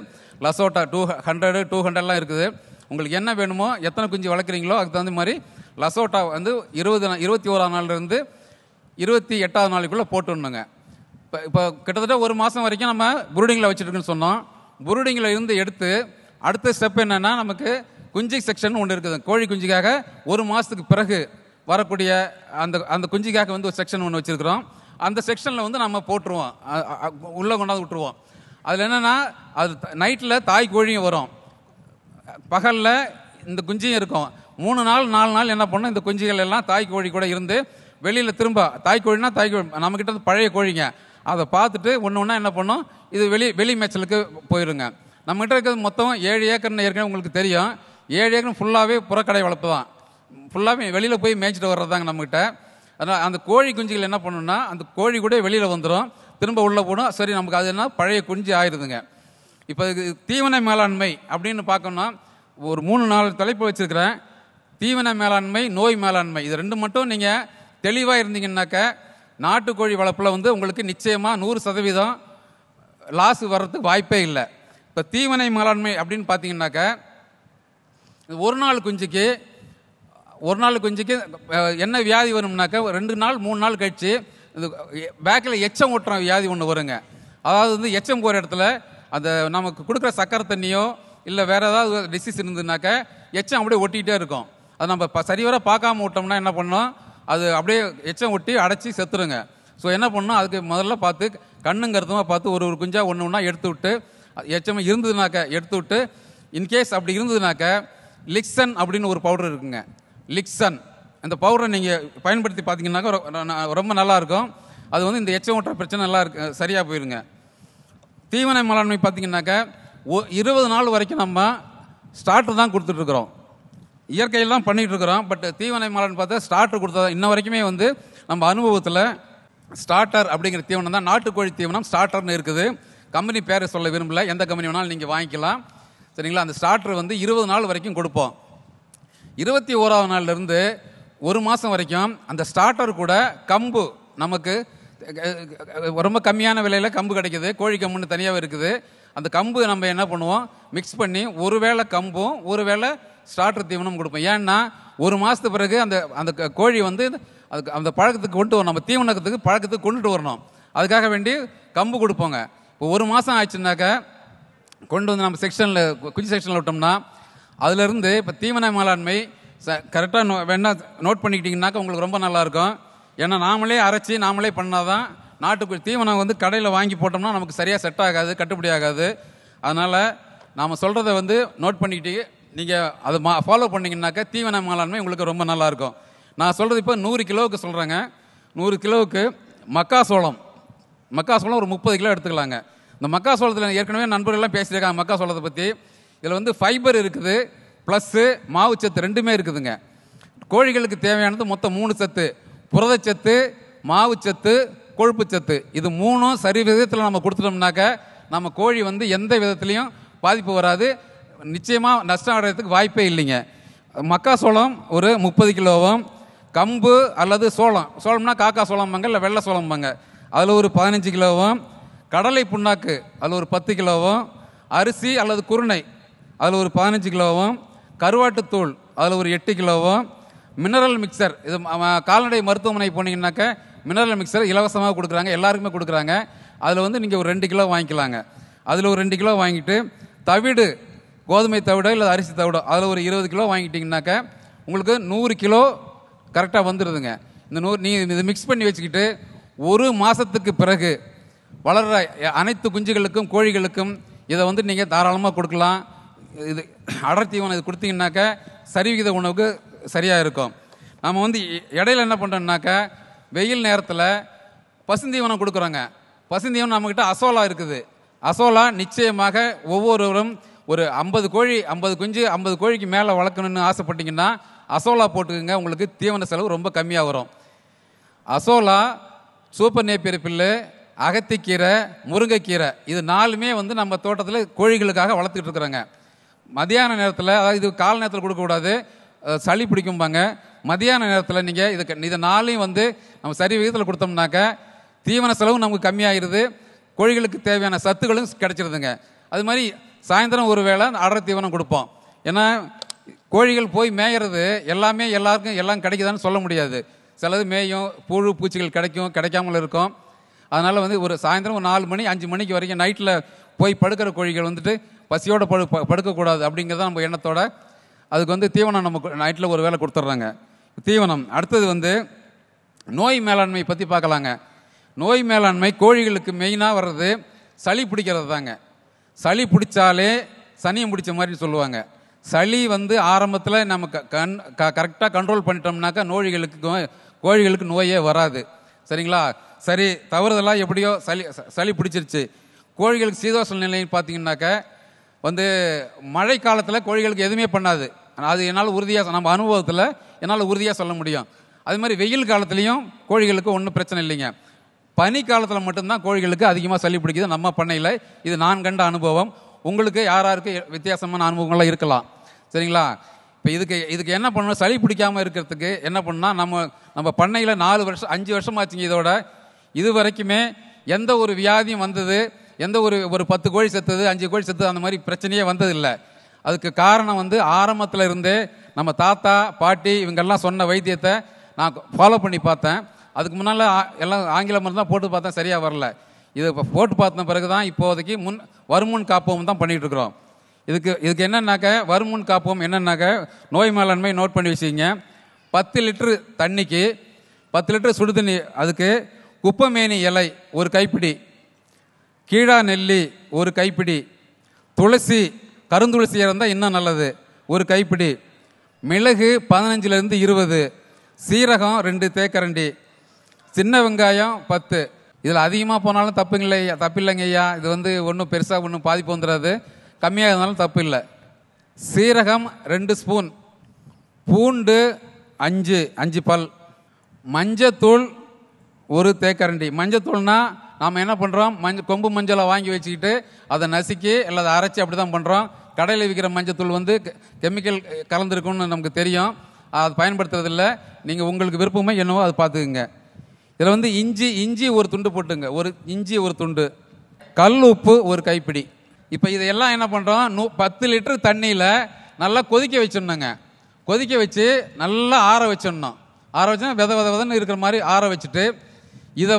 லசோட்டா 200 இருக்குது. உங்களுக்கு என்ன வேணுமோ, எத்தனை குஞ்சு வளர்க்குறீங்களோ அதுக்கு தகுந்த மாதிரி லசோட்டா வந்து 21ஆம் நாள்லேருந்து 28வது நாளுக்குள்ளே போட்டுடணுங்க. இப்போ கிட்டத்தட்ட 1 மாதம் வரைக்கும் நம்ம ப்ரூடிங்கில் வச்சுருக்குன்னு சொன்னோம். ப்ரூடிங்கில் இருந்து எடுத்து அடுத்த ஸ்டெப் என்னென்னா, நமக்கு குஞ்சு செக்ஷன் ஒன்று இருக்குது. கோழி குஞ்சுக்காக 1 மாதத்துக்கு பிறகு வரக்கூடிய அந்த குஞ்சுக்காக வந்து ஒரு செக்ஷன் ஒன்று வச்சுருக்குறோம். அந்த செக்ஷனில் வந்து நம்ம போட்டுருவோம், உள்ளே கொண்டாந்து விட்டுருவோம். அதில் என்னென்னா, அது நைட்டில் தாய் கோழியும் வரும், பகலில் இந்த குஞ்சியும் இருக்கும். 3 நாள் 4 நாள் என்ன பண்ணோம், இந்த குஞ்சுகள் எல்லாம் தாய் கோழி கூட இருந்து வெளியில் திரும்ப தாய் கோழினா நம்மக்கிட்ட பழைய கோழிங்க, அதை பார்த்துட்டு ஒன்று என்ன பண்ணோம், இது வெளி மேய்ச்சலுக்கு போயிருங்க. நம்மகிட்ட இருக்கிறது மொத்தம் 7 ஏக்கர்னு ஏற்கனவே உங்களுக்கு தெரியும். 7 ஏக்கர் ஃபுல்லாகவே புறக்கடை வளர்ப்பு தான், ஃபுல்லாகவே வெளியில் போய் மேய்ச்சிட்டு வர்றதாங்க நம்மகிட்ட. அதனால் அந்த கோழி குஞ்சுகள் என்ன பண்ணணும்னா, அந்த கோழி கூட வெளியில் வந்துடும், திரும்ப உள்ளே போடும். சரி, நமக்கு அது என்ன பழைய குஞ்சு ஆயிடுதுங்க. இப்போ தீவன மேலாண்மை அப்படின்னு பார்க்கணும்னா ஒரு 3-4 தலைப்பு வச்சுருக்கிறேன். தீவன மேலாண்மை, நோய் மேலாண்மை, இது 2 மட்டும் நீங்கள் தெளிவாக இருந்தீங்கன்னாக்க நாட்டுக்கோழி வளர்ப்பில் வந்து உங்களுக்கு நிச்சயமாக 100% லாஸ் வர்றதுக்கு வாய்ப்பே இல்லை. இப்போ தீவனை மேலாண்மை அப்படின்னு பார்த்தீங்கன்னாக்க, ஒரு நாள் குஞ்சுக்கு என்ன வியாதி வரும்னாக்க 2 நாள் 3 நாள் கழிச்சு இந்த பேக்கில் எச்சம் ஓட்டுற வியாதி ஒன்று வருங்க. அதாவது வந்து எச்சம் போகிற இடத்துல அந்த நமக்கு கொடுக்குற சக்கரை தண்ணியோ இல்லை வேறு ஏதாவது டிசீஸ் இருந்ததுனாக்க எச்சம் அப்படியே ஒட்டிகிட்டே இருக்கும். அது நம்ம சரிவர பார்க்காம விட்டோம்னா என்ன பண்ணோம், அது அப்படியே எச்சம் ஒட்டி அடைச்சி செத்துருங்க. ஸோ என்ன பண்ணணும், அதுக்கு முதல்ல பார்த்து கண்ணுங்கிறதுமா பார்த்து ஒரு குஞ்சா ஒன்று ஒன்றா எடுத்து விட்டு, எச்சம் இருந்ததுனாக்க எடுத்து விட்டு, இன்கேஸ் அப்படி இருந்ததுனாக்க லிக்சன் அப்படின்னு ஒரு பவுடர் இருக்குங்க. லிக்சன் அந்த பவுடரை நீங்கள் பயன்படுத்தி பார்த்தீங்கன்னாக்கா ரொம்ப நல்லாயிருக்கும். அது வந்து இந்த எச்சம் ஓட்டுற பிரச்சனை நல்லா இருக்கு, சரியாக போயிருங்க. தீவன மேலாண்மை பார்த்தீங்கன்னாக்கா 20 நாள் வரைக்கும் நம்ம ஸ்டார்டர் தான் கொடுத்துட்ருக்குறோம். இயற்கையெல்லாம் பண்ணிகிட்டு இருக்கிறோம். பட் தீவன மேலாண்மை பார்த்தா ஸ்டார்டர் கொடுத்தா இன்ன வரைக்குமே வந்து நம்ம அனுபவத்தில் ஸ்டார்டர் அப்படிங்கிற தீவனம் தான், நாட்டுக்கோழி தீவனம் ஸ்டார்டர்னு இருக்குது. கம்பெனி பேரை சொல்ல விரும்பல, எந்த கம்பெனி வேணாலும் நீங்கள் வாங்கிக்கலாம். சரிங்களா? அந்த ஸ்டார்டர் வந்து 20 நாள் வரைக்கும் கொடுப்போம். 21ஆவது நாள்லேருந்து 1 மாதம் வரைக்கும் அந்த ஸ்டார்டர் கூட கம்பு நமக்கு ரொம்ப கம்மியான விலையில் கம்பு கிடைக்குது. கோழி கம்புன்னு தனியாகவே இருக்குது. அந்த கம்பு நம்ம என்ன பண்ணுவோம், மிக்ஸ் பண்ணி ஒருவேளை கம்பும் ஒருவேளை ஸ்டார்டர் தீவனம் கொடுப்போம். ஏன்னா 1 மாதத்துக்கு பிறகு அந்த அந்த கோழி வந்து அதுக்கு அந்த பழக்கத்துக்கு கொண்டு வரணும், நம்ம தீவனத்துக்கு பழக்கத்துக்கு கொண்டுட்டு வரணும். அதுக்காக வேண்டி கம்பு கொடுப்போங்க. இப்போ 1 மாதம் ஆயிடுச்சுனாக்கா கொண்டு வந்து நம்ம செக்ஷனில் குஞ்சு செக்ஷனில் விட்டோம்னா அதுலேருந்து இப்போ தீவன மேலாண்மை கரெக்டாக வேணா நோட் பண்ணிக்கிட்டிங்கனாக்கா உங்களுக்கு ரொம்ப நல்லாயிருக்கும். ஏன்னா நாமளே அரைச்சி நாமளே பண்ணால் தான் நாட்டுக்கோழி தீவனம் வந்து கடையில் வாங்கி போட்டோம்னா நமக்கு சரியாக செட் ஆகாது, கட்டுப்படி ஆகாது. அதனால் நாம் சொல்கிறத வந்து நோட் பண்ணிக்கிட்டு நீங்கள் அதை ஃபாலோ பண்ணிங்கனாக்கா தீவன மேலாண்மை உங்களுக்கு ரொம்ப நல்லாயிருக்கும். நான் சொல்கிறது இப்போ 100 கிலோவுக்கு சொல்கிறேங்க. 100 கிலோவுக்கு மக்காசோளம் ஒரு 30 கிலோ எடுத்துக்கலாங்க. இந்த மக்காசோளத்தில் ஏற்கனவே நண்பர்கள்லாம் பேசியிருக்காங்க மக்காசோளத்தை பற்றி. இதில் வந்து ஃபைபர் இருக்குது, ப்ளஸ்ஸு மாவுச்சத்து ரெண்டுமே இருக்குதுங்க. கோழிகளுக்கு தேவையானது மொத்தம் 3 சத்து: புரதச்சத்து, மாவுச்சத்து, கொழுப்புச்சத்து. இது 3ம் சரி விதத்தில் நம்ம கொடுத்துட்டோம்னாக்க நம்ம கோழி வந்து எந்த விதத்துலையும் பாதிப்பு வராது, நிச்சயமாக நஷ்டம் அடைகிறதுக்கு வாய்ப்பே இல்லைங்க. மக்காசோளம் ஒரு 30 கிலோவும், கம்பு அல்லது சோளம்னா காக்கா சோளம்பாங்க இல்லை வெள்ளை சோளம்பாங்க, அதில் ஒரு 15 கிலோவும், கடலை புண்ணாக்கு அதில் ஒரு 10 கிலோவும், அரிசி அல்லது குருணை அதில் ஒரு 15 கிலோவும், கருவாட்டுத்தூள் அதில் ஒரு 8 கிலோவும், மினரல் மிக்சர், இது கால்நடை மருத்துவமனை போனீங்கன்னாக்க மினரல் மிக்சர் இலவசமாக கொடுக்குறாங்க, எல்லாருக்குமே கொடுக்குறாங்க. அதில் வந்து நீங்கள் ஒரு 2 கிலோ வாங்கிக்கலாங்க. அதில் ஒரு 2 கிலோ வாங்கிட்டு, தவிடு கோதுமை தவிடோ இல்லை அரிசி தவிடோ அதில் ஒரு 20 கிலோ வாங்கிட்டீங்கன்னாக்க உங்களுக்கு 100 கிலோ கரெக்டாக வந்துடுதுங்க. இந்த 100 நீ இதை மிக்ஸ் பண்ணி வச்சுக்கிட்டு 1 மாதத்துக்கு பிறகு வளர்கிற அனைத்து குஞ்சுகளுக்கும் கோழிகளுக்கும் இதை வந்து நீங்கள் தாராளமாக கொடுக்கலாம். இது அடர் தீவனம் இது கொடுத்தீங்கன்னாக்க சரிவிகித உணவுக்கு சரியாக இருக்கும். நம்ம வந்து இடையில என்ன பண்ணுறோம்னாக்க வெயில் நேரத்தில் பசுந்தீவனம் கொடுக்குறோங்க. பசுந்தீவனம் நம்மக்கிட்ட அசோலா இருக்குது. அசோலா நிச்சயமாக ஒவ்வொருவரும் ஒரு 50 கோழி 50 குஞ்சு 50 கோழிக்கு மேலே வளர்க்கணும்னு ஆசைப்பட்டீங்கன்னா அசோலா போட்டுக்குங்க, உங்களுக்கு தீவன செலவு ரொம்ப கம்மியாக வரும். அசோலா, சூப்பர் நேப்பியர் பில்லு, அகத்திக்கீரை, முருங்கைக்கீரை, இது 4மே வந்து நம்ம தோட்டத்தில் கோழிகளுக்காக வளர்த்துக்கிட்டு இருக்கிறோங்க. மதியான நேரத்தில், அதாவது இது கால நேரத்தில் கொடுக்கக்கூடாது, சளி பிடிக்கும்பாங்க. மதியான நேரத்தில் நீங்கள் இதை 4ஐயும் வந்து நம்ம சரி விகிதத்தில் கொடுத்தோம்னாக்க தீவன செலவும் நமக்கு கம்மியாகிடுது, கோழிகளுக்கு தேவையான சத்துக்களும் கிடைச்சிருதுங்க. அது மாதிரி சாயந்தரம் ஒரு வேளை அடர் தீவனம் கொடுப்போம். ஏன்னா கோழிகள் போய் மேய்கிறது எல்லாமே எல்லாருக்கும் எல்லாம் கிடைக்குதான்னு சொல்ல முடியாது. சிலது மேயும், புழு பூச்சிகள் கிடைக்கும், கிடைக்காமல் இருக்கும். அதனால் வந்து ஒரு சாயந்தரம் ஒரு 4 மணி 5 மணிக்கு வரைக்கும் நைட்டில் போய் படுக்கிற கோழிகள் வந்துட்டு பசியோடு படுக்கக்கூடாது அப்படிங்கிறத நம்ம எண்ணத்தோட அதுக்கு வந்து தீவனம் நம்ம நைட்டில் ஒரு வேளை கொடுத்துட்றாங்க தீவனம். அடுத்தது வந்து நோய் மேலாண்மை பற்றி பார்க்கலாங்க. நோய் மேலாண்மை கோழிகளுக்கு மெயினாக வர்றது சளி பிடிக்கிறது தாங்க. சளி பிடிச்சாலே சனியம் பிடிச்ச மாதிரி சொல்லுவாங்க. சளி வந்து ஆரம்பத்தில் நம்ம கரெக்டாக கண்ட்ரோல் பண்ணிட்டோம்னாக்கா கோழிகளுக்கு நோயே வராது. சரிங்களா? சரி, தவறுதெல்லாம் எப்படியோ சளி பிடிச்சிருச்சு. கோழிகளுக்கு சீதோஷண நிலைன்னு பார்த்தீங்கன்னாக்கா வந்து மழை காலத்தில் கோழிகளுக்கு எதுவுமே பண்ணாது. அது என்னால் உறுதியாக, நம்ம அனுபவத்தில் என்னால் உறுதியாக சொல்ல முடியும். அது மாதிரி வெயில் காலத்துலேயும் கோழிகளுக்கு ஒன்றும் பிரச்சனை இல்லைங்க. பனி காலத்தில் மட்டும்தான் கோழிகளுக்கு அதிகமாக சளி பிடிக்குது நம்ம பண்ணையில். இது நான் கண்ட அனுபவம். உங்களுக்கு யாராருக்கு வித்தியாசமான அனுபவங்கள்லாம் இருக்கலாம். சரிங்களா? இப்போ இதுக்கு என்ன பண்ணணும், சளி பிடிக்காமல் இருக்கிறதுக்கு என்ன பண்ணால் நம்ம பண்ணையில் 4 வருஷம் 5 வருஷம் ஆச்சுங்க. இதோட இது வரைக்குமே எந்த ஒரு வியாதியும் வந்தது, எந்த ஒரு 10 கோழி செத்துது 5 கோழி செத்துது அந்த மாதிரி பிரச்சனையே வந்ததில்லை. அதுக்கு காரணம் வந்து ஆரம்பத்தில் இருந்தே நம்ம தாத்தா பாட்டி இவங்கெல்லாம் சொன்ன வைத்தியத்தை நான் ஃபாலோ பண்ணி பார்த்தேன். அதுக்கு முன்னால் எல்லாம் ஆங்கில மருந்து தான் போட்டு பார்த்தா சரியாக வரல. இது இப்போ போட்டு பார்த்த பிறகு தான் இப்போதைக்கு வருமுன் காப்போம் தான் பண்ணிகிட்டு இருக்கிறோம். இதுக்கு என்னன்னாக்க வருமுன் காப்போம் என்னன்னாக்க நோய் மேலாண்மை நோட் பண்ணி வச்சுக்கிங்க. 10 லிட்டரு தண்ணிக்கு 10 லிட்டர் சுடு தண்ணி, அதுக்கு குப்பைமேனி இலை 1 கைப்பிடி, கீழா நெல்லி 1 கைப்பிடி, துளசி கருந்துளசி இருந்தால் இன்னும் நல்லது 1 கைப்பிடி, மிளகு 15லேருந்து 20, சீரகம் 2 தேக்கரண்டி, சின்ன வெங்காயம் 10. இதில் அதிகமாக போனாலும் தப்பில்லைங்க ஐயா. இது ஒன்றும் பெருசாக ஒன்றும் பாதிப்பு வந்துடாது, கம்மியாக இருந்தாலும் தப்பு இல்லை. சீரகம் 2 ஸ்பூன், பூண்டு 5 பல், மஞ்சத்தூள் 1 தேக்கரண்டி. மஞ்சத்தூள்னா நாம் என்ன பண்ணுறோம், கொம்பு மஞ்சளை வாங்கி வச்சுக்கிட்டு அதை நசுக்கி அல்லது அரைச்சி அப்படி தான் பண்ணுறோம். கடையில் விற்கிற மஞ்சத்தூள் கெமிக்கல் கலந்துருக்குன்னு நமக்கு தெரியும், அது பயன்படுத்துறதில்ல. நீங்கள் உங்களுக்கு விருப்பமே என்னவோ அதை பார்த்துக்குங்க. இதில் இஞ்சி 1 துண்டு போட்டுங்க, இஞ்சி 1 துண்டு, கல் உப்பு 1 கைப்பிடி. இப்போ இதையெல்லாம் என்ன பண்ணுறோம், 10 லிட்டர் தண்ணியில் நல்லா கொதிக்க வச்சிடணுங்க. கொதிக்க வச்சு நல்லா ஆற வச்சிடணும். ஆற வச்சா விதன்னு இருக்கிற மாதிரி ஆற வச்சுட்டு இதை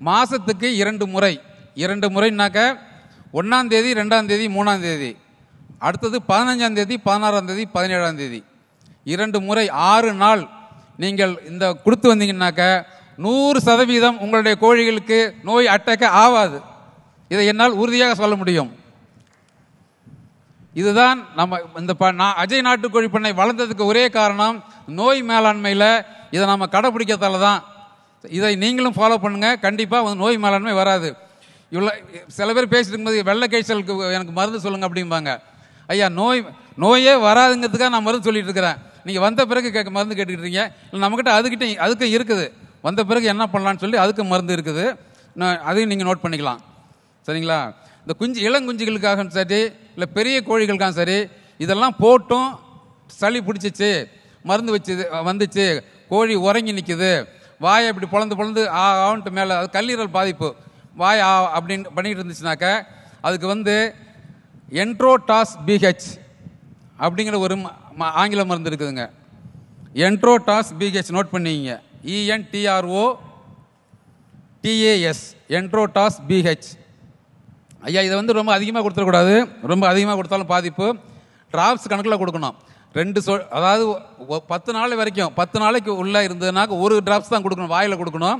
மாதத்துக்கு 2 முறை, 2 முறைனாக்க 1ஆம் தேதி 2ஆம் தேதி 3ஆம் தேதி, அடுத்தது 15ஆம் தேதி 16ஆம் தேதி 17ஆம் தேதி, 2 முறை 6 நாள் நீங்கள் இந்த கொடுத்து வந்தீங்கன்னாக்க 100% உங்களுடைய கோழிகளுக்கு நோய் அட்டாக்க ஆகாது. இதை என்னால் உறுதியாக சொல்ல முடியும். இதுதான் நம்ம இந்த அஜய் நாட்டுக்கோழி பண்ணை வளர்ந்ததுக்கு ஒரே காரணம், நோய் மேலாண்மையில் இதை நம்ம கடைப்பிடிக்கிறதால தான். இதை நீங்களும் ஃபாலோ பண்ணுங்க, கண்டிப்பாக நோய் மேலாண்மை வராது. இவ்வளோ சில பேர் பேசிட்டு இருக்கும்போது வெள்ளை காய்ச்சலுக்கு எனக்கு மருந்து சொல்லுங்க அப்படிம்பாங்க. ஐயா, நோயே வராதுங்கிறதுக்காக நான் மருந்து சொல்லிட்டு இருக்கிறேன். நீங்கள் வந்த பிறகு மருந்து கேட்டுக்கிட்டீங்க. இல்லை நம்மக்கிட்ட அதுக்கும் இருக்குது, வந்த பிறகு என்ன பண்ணலான்னு சொல்லி அதுக்கு மருந்து இருக்குது, அதையும் நீங்கள் நோட் பண்ணிக்கலாம். சரிங்களா? இந்த இளங்குஞ்சுகளுக்காக சரி, இல்லை பெரிய கோழிகளுக்காக சரி, இதெல்லாம் போட்டும் சளி பிடிச்சிச்சு, மருந்து வந்துச்சு, கோழி உறங்கி நிற்குது, வாயை இப்படி பொழந்து ஆவன்ட்டு மேலே, அது கல்லீரல் பாதிப்பு, வாய் அப்படின்னு பண்ணிட்டு இருந்துச்சுனாக்க அதுக்கு என்ட்ரோடாஸ் பிஹெச் அப்படிங்கிற ஒரு ஆங்கில மருந்து இருக்குதுங்க. என்ட்ரோடாஸ் பிஹெச் நோட் பண்ணிங்க, ENTROTAS, என்ட்ரோடாஸ் பிஹெச். ஐயா, இதை ரொம்ப அதிகமாக கொடுத்துடக்கூடாது, ரொம்ப அதிகமாக கொடுத்தாலும் பாதிப்பு. டிராப்ஸ் கணக்கில் கொடுக்கணும். அதாவது 10 நாள் வரைக்கும், 10 நாளைக்கு உள்ளே இருந்ததுனாக்க 1 டிராப்ஸ் தான் கொடுக்கணும், வாயில் கொடுக்கணும்.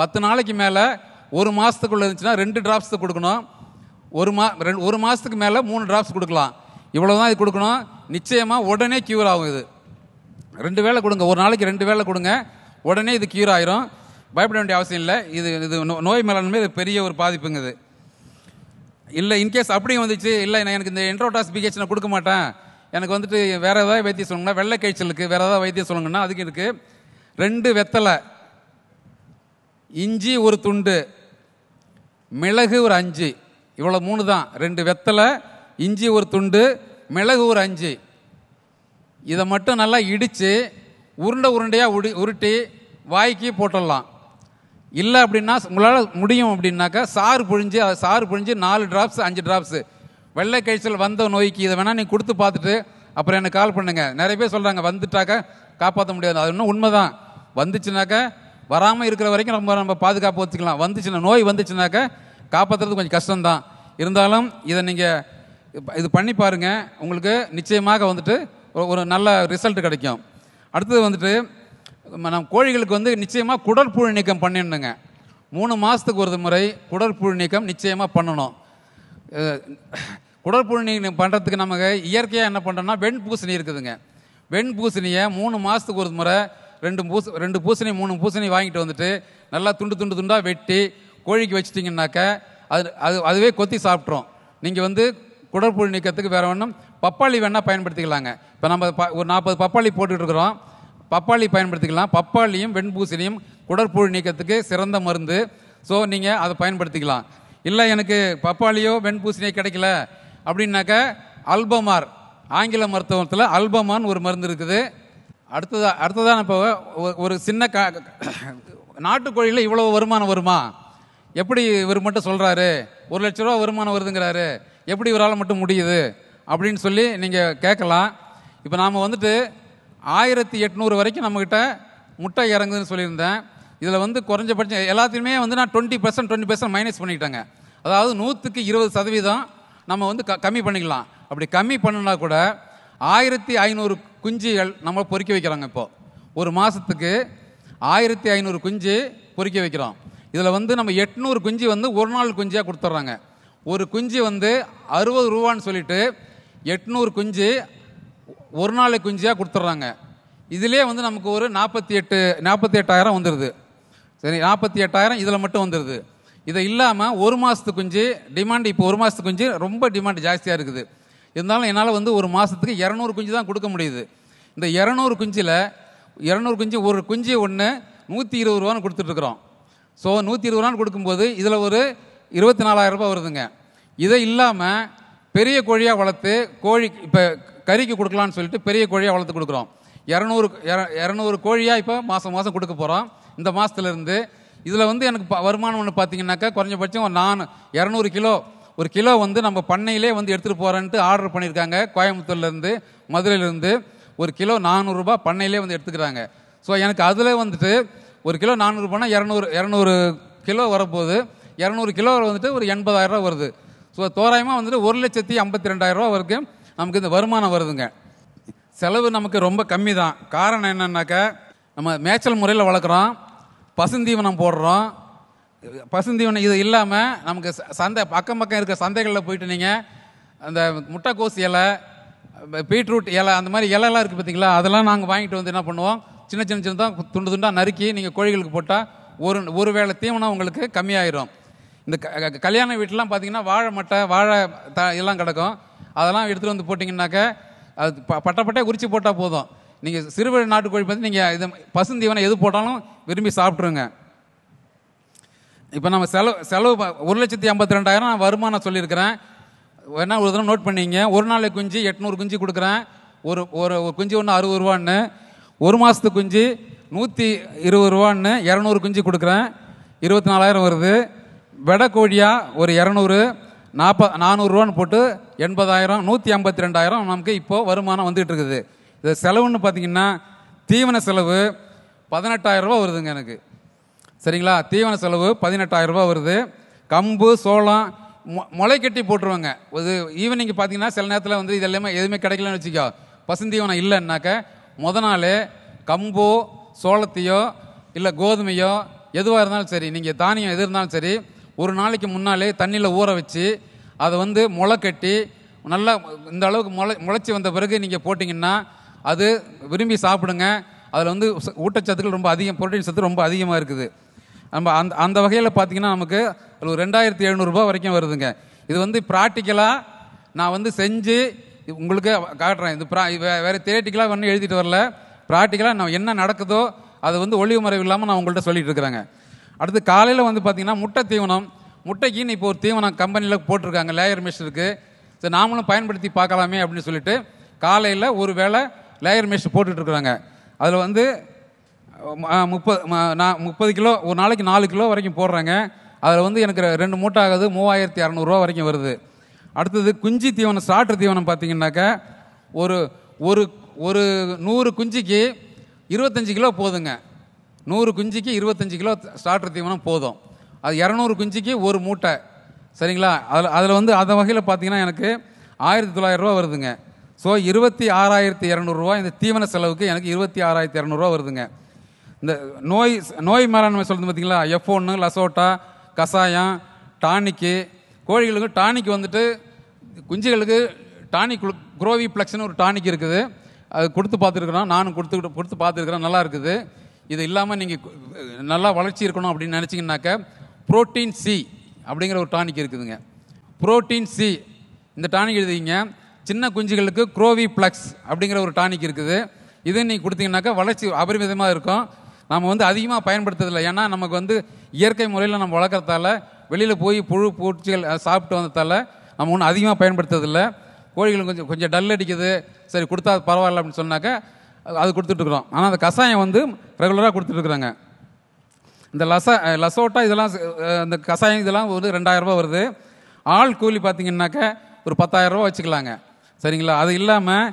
10 நாளைக்கு மேலே 1 மாதத்துக்குள்ளே இருந்துச்சுன்னா 2 டிராப்ஸ் கொடுக்கணும். 1 மாதத்துக்கு மேலே 3 டிராப்ஸ் கொடுக்கலாம். இவ்வளோ தான் இது கொடுக்கணும். நிச்சயமாக உடனே க்யூர் ஆகும். இது 2 வேளை கொடுங்க, ஒரு நாளைக்கு 2 வேளை கொடுங்க, உடனே இது க்யூர் ஆயிரும். பயப்பட வேண்டிய அவசியம் இல்லை. இது நோய் மேலாண்மை இது பெரிய ஒரு பாதிப்புங்க. இது இல்லை இன்கேஸ் அப்படியும் வந்துச்சு, இல்லை எனக்கு இந்த என்ட்ரோடாஸ் பிஹெச் நான் கொடுக்க மாட்டேன், எனக்கு வேறு ஏதாவது வைத்தியம் சொல்லுங்கன்னா, வெள்ளை காய்ச்சலுக்கு வேறு ஏதாவது வைத்தியம் சொல்லுங்கன்னா அதுக்கு இருக்குது. 2 வெத்தலை, இஞ்சி 1 துண்டு, மிளகு 5, இவ்வளோ 3 தான். 2 வெத்தலை, இஞ்சி 1 துண்டு, மிளகு 5. இதை மட்டும் நல்லா இடித்து உருண்டையாக உருட்டி வாய்க்கு போட்டுடலாம். இல்லை அப்படின்னா உங்களால் முடியும் அப்படின்னாக்கா சாறு புழிஞ்சு 4 டிராப்ஸ் 5 டிராப்ஸ் வெள்ளை காய்ச்சல் வந்த நோய்க்கு இதை வேணால் நீங்கள் கொடுத்து பார்த்துட்டு அப்புறம் எனக்கு கால் பண்ணுங்கள். நிறைய பேர் சொல்கிறாங்க வந்துட்டாக்கா காப்பாற்ற முடியாது. அது இன்னும் உண்மை தான். வந்துச்சுனாக்கா வராமல் இருக்கிற வரைக்கும் நம்ம பாதுகாப்பு வச்சுக்கலாம். நோய் வந்துச்சுனாக்கா காப்பாற்றுறது கொஞ்சம் கஷ்டம்தான். இருந்தாலும் இதை நீங்கள் இது பண்ணி பாருங்கள், உங்களுக்கு நிச்சயமாக ஒரு நல்ல ரிசல்ட் கிடைக்கும். அடுத்தது நம்ம கோழிகளுக்கு நிச்சயமாக குடற்புழு நீக்கம் பண்ணிடணுங்க. 3 மாதத்துக்கு ஒரு முறை குடற்புழு நீக்கம் நிச்சயமாக பண்ணணும். குடற்புழு நீக்கம் பண்ணுறதுக்கு நமக்கு இயற்கையாக என்ன பண்ணுறோம்னா வெண்பூசணி இருக்குதுங்க. வெண்பூசணியை 3 மாதத்துக்கு ஒரு முறை 2 பூசணி 3 பூசணி வாங்கிட்டு நல்லா துண்டாக வெட்டி கோழிக்கு வச்சிட்டிங்கன்னாக்க அதுவே கொத்தி சாப்பிட்றோம். நீங்கள் குடற்புழு நீக்கத்துக்கு வேறு ஒன்றும் பப்பாளி வேணால் பயன்படுத்திக்கலாங்க. இப்போ நம்ம ஒரு 40 பப்பாளி போட்டுட்ருக்குறோம், பப்பாளி பயன்படுத்திக்கலாம். பப்பாளியும் வெண்பூசணியும் குடற்புழு நீக்கத்துக்கு சிறந்த மருந்து. ஸோ நீங்கள் அதை பயன்படுத்திக்கலாம். இல்லை எனக்கு பப்பாளியோ வெண்பூசணியோ கிடைக்கல அப்படின்னாக்க அல்பமார், ஆங்கில மருத்துவத்தில் அல்பமான் ஒரு மருந்து இருக்குது. அடுத்ததான் இப்போ ஒரு சின்ன நாட்டுக்கோழியில் இவ்வளோ வருமானம் வருமா, எப்படி இவர் மட்டும் சொல்கிறாரு 1 லட்ச ரூபா வருமானம் வருதுங்கிறாரு, எப்படி இவரால் மட்டும் முடியுது அப்படின்னு சொல்லி நீங்கள் கேட்கலாம். இப்போ நாம் 1800 வரைக்கும் நம்மக்கிட்ட முட்டை இறங்குதுன்னு சொல்லியிருந்தேன். இதில் வந்து குறைஞ்சபட்சம் எல்லாத்தையுமே வந்து நான் 20% மைனஸ் பண்ணிக்கிட்டேங்க. அதாவது 100க்கு 20% நம்ம வந்து கம்மி பண்ணிக்கலாம். அப்படி கம்மி பண்ணினா கூட 1500 குஞ்சுகள் நம்ம பொறிக்க வைக்கிறாங்க. இப்போது ஒரு மாதத்துக்கு 1500 குஞ்சு பொறிக்க வைக்கிறோம். இதில் வந்து நம்ம 800 குஞ்சு வந்து ஒரு நாள் குஞ்சியாக கொடுத்துட்றாங்க. ஒரு குஞ்சு வந்து 60 ரூபான்னு சொல்லிட்டு 800 குஞ்சு ஒரு நாள் குஞ்சியாக கொடுத்துட்றாங்க. இதிலே வந்து நமக்கு ஒரு 48,000 வந்துடுது. சரி, 48,000 இதில் மட்டும் வந்துடுது. இதை இல்லாமல் ஒரு மாதத்து குஞ்சு டிமாண்ட், இப்போ ஒரு மாதத்து குஞ்சு ரொம்ப டிமாண்ட் ஜாஸ்தியாக இருக்குது. இருந்தாலும் என்னால் வந்து ஒரு மாதத்துக்கு 200 குஞ்சு தான் கொடுக்க முடியுது. இந்த 200 குஞ்சில் 200 குஞ்சு ஒரு குஞ்சு ஒன்று 120 ரூபான்னு கொடுத்துட்ருக்குறோம். ஸோ 120 ரூபான்னு கொடுக்கும்போது இதில் ஒரு 24,000 ரூபாய் வருதுங்க. இதை இல்லாமல் பெரிய கோழியாக வளர்த்து கோழி இப்போ கறிக்கு கொடுக்கலான்னு சொல்லிட்டு பெரிய கோழியாக வளர்த்து கொடுக்குறோம். 200 கோழியாக இப்போ மாதம் கொடுக்க போகிறோம் இந்த மாதத்துலேருந்து. இதில் வந்து எனக்கு வருமானம் ஒன்று பார்த்தீங்கன்னாக்கா குறைஞ்சபட்சம் 200 கிலோ, ஒரு கிலோ வந்து நம்ம பண்ணையிலே வந்து எடுத்துகிட்டு போகிறேன்ட்டு ஆர்டர் பண்ணியிருக்காங்க. கோயம்புத்தூர்லேருந்து மதுரையிலேருந்து ஒரு கிலோ 400 ரூபாய் பண்ணையிலே வந்து எடுத்துக்கிறாங்க. ஸோ எனக்கு அதில் வந்துட்டு ஒரு கிலோ 400 ரூபாய்னா 200 கிலோ வரப்போகுது. 200 கிலோ வந்துட்டு ஒரு 80,000 ரூபா வருது. ஸோ தோராயமாக வந்துட்டு 1,52,000 ரூபா வரைக்கும் நமக்கு இந்த வருமானம் வருதுங்க. செலவு நமக்கு ரொம்ப கம்மி தான். காரணம் என்னன்னாக்கா, நம்ம மேய்ச்சல் முறையில் வளர்க்குறோம், பசுந்தீவனம் போடுறோம். பசுந்தீவனம் இது இல்லாமல் நமக்கு சந்தை அக்கம் பக்கம் இருக்கிற சந்தைகளில் போயிட்டு நீங்கள் அந்த முட்டைக்கோஸ் இலை, பீட்ரூட் இலை, அந்த மாதிரி இலைலாம் இருக்குது பார்த்தீங்களா, அதெல்லாம் நாங்கள் வாங்கிட்டு வந்து என்ன பண்ணுவோம், சின்னதாக துண்டாக நறுக்கி நீங்கள் கோழிகளுக்கு போட்டால் ஒரு வேளை தீவனம் உங்களுக்கு கம்மியாயிரும். இந்த கல்யாண வீட்டிலாம் பார்த்தீங்கன்னா வாழை மட்டை, வாழை இதெல்லாம் கிடக்கும். அதெல்லாம் எடுத்துகிட்டு வந்து போட்டிங்கன்னாக்கா அது பட்டை உரிச்சு போட்டால் போதும். நீங்கள் சிறுவழி நாட்டுக்கோழி பார்த்து நீங்கள் இது பசுந்தீவனம் எது போட்டாலும் விரும்பி சாப்பிட்ருங்க. இப்போ நம்ம செலவு 1,52,000 நான் வருமானம் சொல்லியிருக்கிறேன். வேணா ஒரு தடவை நோட் பண்ணிங்க. ஒரு நாளைக்கு குஞ்சு 800 குஞ்சு கொடுக்குறேன். ஒரு குஞ்சு ஒன்று 60 ரூபான்னு, ஒரு மாதத்துக்கு குஞ்சு 120 ரூபான்னு 200 குஞ்சு கொடுக்குறேன். 24,000 வருது. வெடை கோழியாக ஒரு 200, 400 ரூபான்னு போட்டு 80,000, 152,000 நமக்கு இப்போது வருமானம் வந்துகிட்டு இருக்குது. இது செலவுன்னு பார்த்தீங்கன்னா தீவன செலவு 18,000 ரூபா வருதுங்க எனக்கு. சரிங்களா, தீவன செலவு 18,000 ரூபா வருது. கம்பு சோளம் முளை கட்டி போட்டுருவாங்க. இது ஈவினிங் பார்த்தீங்கன்னா சில நேரத்தில் வந்து இது எல்லாமே எதுவுமே கிடைக்கலன்னு வச்சுக்கோ, பசுந்தீவனம் இல்லைன்னாக்க நாள் கம்போ சோளத்தையோ இல்லை கோதுமையோ எதுவாக இருந்தாலும் சரி, நீங்கள் தானியம் எது இருந்தாலும் சரி, ஒரு நாளைக்கு முன்னாலே தண்ணியில் ஊற வச்சு அதை வந்து முளை கட்டி நல்லா இந்த அளவுக்கு முளைச்சி வந்த பிறகு நீங்கள் போட்டிங்கன்னா அது விரும்பி சாப்பிடுங்க. அதில் வந்து ஊட்டச்சத்துக்கள் ரொம்ப அதிகம், புரோட்டீன் சத்து ரொம்ப அதிகமாக இருக்குது. நம்ம அந்த வகையில் பார்த்தீங்கன்னா நமக்கு ஒரு 2,700 ரூபா வரைக்கும் வருதுங்க. இது வந்து ப்ராக்டிக்கலாக நான் வந்து செஞ்சு உங்களுக்கு காட்டுறேன். இது வேறு தியேட்டிக்கலாக ஒன்றும் எழுதிட்டு வரல. ப்ராக்டிக்கலாக நான் என்ன நடக்குதோ அதை வந்து ஒளிவு மறைவு இல்லாமல் நான் உங்கள்கிட்ட சொல்லிட்டு இருக்கிறேங்க. அடுத்து காலையில் வந்து பார்த்தீங்கன்னா முட்டை தீவனம், முட்டைக்குன்னு இப்போ ஒரு தீவனம் கம்பெனியில் போட்டிருக்காங்க, லேயர் மெஷ் இருக்குது. சரி, நாமளும் பயன்படுத்தி பார்க்கலாமே அப்படின்னு சொல்லிட்டு காலையில் ஒரு வேளை லேயர் மெஷ் போட்டுட்ருக்குறாங்க. அதில் வந்து 30 கிலோ ஒரு நாளைக்கு 4 கிலோ வரைக்கும் போடுறாங்க. அதில் வந்து எனக்கு 2 மூட்டை ஆகுது, 3,200 ரூபா வரைக்கும் வருது. அடுத்தது குஞ்சு தீவனம், ஸ்டார்டர் தீவனம் பார்த்தீங்கன்னாக்கா ஒரு 100 குஞ்சுக்கு 25 கிலோ போதுங்க. 100 குஞ்சுக்கு 25 கிலோ ஸ்டார்டர் தீவனம் போதும். அது 200 குஞ்சுக்கு ஒரு மூட்டை. சரிங்களா, அதில் வந்து அந்த வகையில் பார்த்தீங்கன்னா எனக்கு 1,900 ரூபா வருதுங்க. ஸோ 26,200 ரூபா இந்த தீவன செலவுக்கு எனக்கு 26,200 ரூபா வருதுங்க. இந்த நோய் மேலாண்மை சொல்கிறது பார்த்தீங்களா, F1, லசோட்டா, கசாயம், டானிக்கு. கோழிகளுக்கு டானிக் வந்துட்டு குஞ்சுகளுக்கு டானிக் குரோவி பிளக்ஸ்னு ஒரு டானிக் இருக்குது. அது கொடுத்து பார்த்துருக்குறோம், நானும் கொடுத்து பார்த்துருக்குறேன், நல்லா இருக்குது. இது இல்லாமல் நீங்கள் நல்லா வளர்ச்சி இருக்கணும் அப்படின்னு நினச்சிங்கனாக்கா புரோட்டீன் சி அப்படிங்கிற ஒரு டானிக் இருக்குதுங்க. புரோட்டீன் சி இந்த டானிக் எழுதிங்க. சின்ன குஞ்சுகளுக்கு குரோவி பிளக்ஸ் அப்படிங்கிற ஒரு டானிக் இருக்குது. இது நீங்கள் கொடுத்தீங்கன்னாக்கா வளர்ச்சி அபரிமிதமாக இருக்கும். நம்ம வந்து அதிகமாக பயன்படுத்துறதில்லை. ஏன்னா நமக்கு வந்து இயற்கை முறையில் நம்ம வளர்க்குறதால, வெளியில் போய் புழு பூச்சிகள் சாப்பிட்டு வந்ததால நம்ம ஒன்றும் அதிகமாக பயன்படுத்துறதில்லை. கோழிகள் கொஞ்சம் டல் அடிக்குது, சரி கொடுத்தா பரவாயில்ல அப்படின்னு சொன்னாக்கா அது கொடுத்துட்ருக்குறோம். ஆனால் அந்த கஷாயம் வந்து ரெகுலராக கொடுத்துட்ருக்குறாங்க. இந்த லசோட்டா இதெல்லாம், இந்த கஷாயம் இதெல்லாம் ஒரு 2,000 ரூபா வருது. ஆள் கூலி பார்த்தீங்கன்னாக்கா ஒரு 10,000 ரூபா வச்சுக்கலாங்க. சரிங்களா, அது இல்லாமல்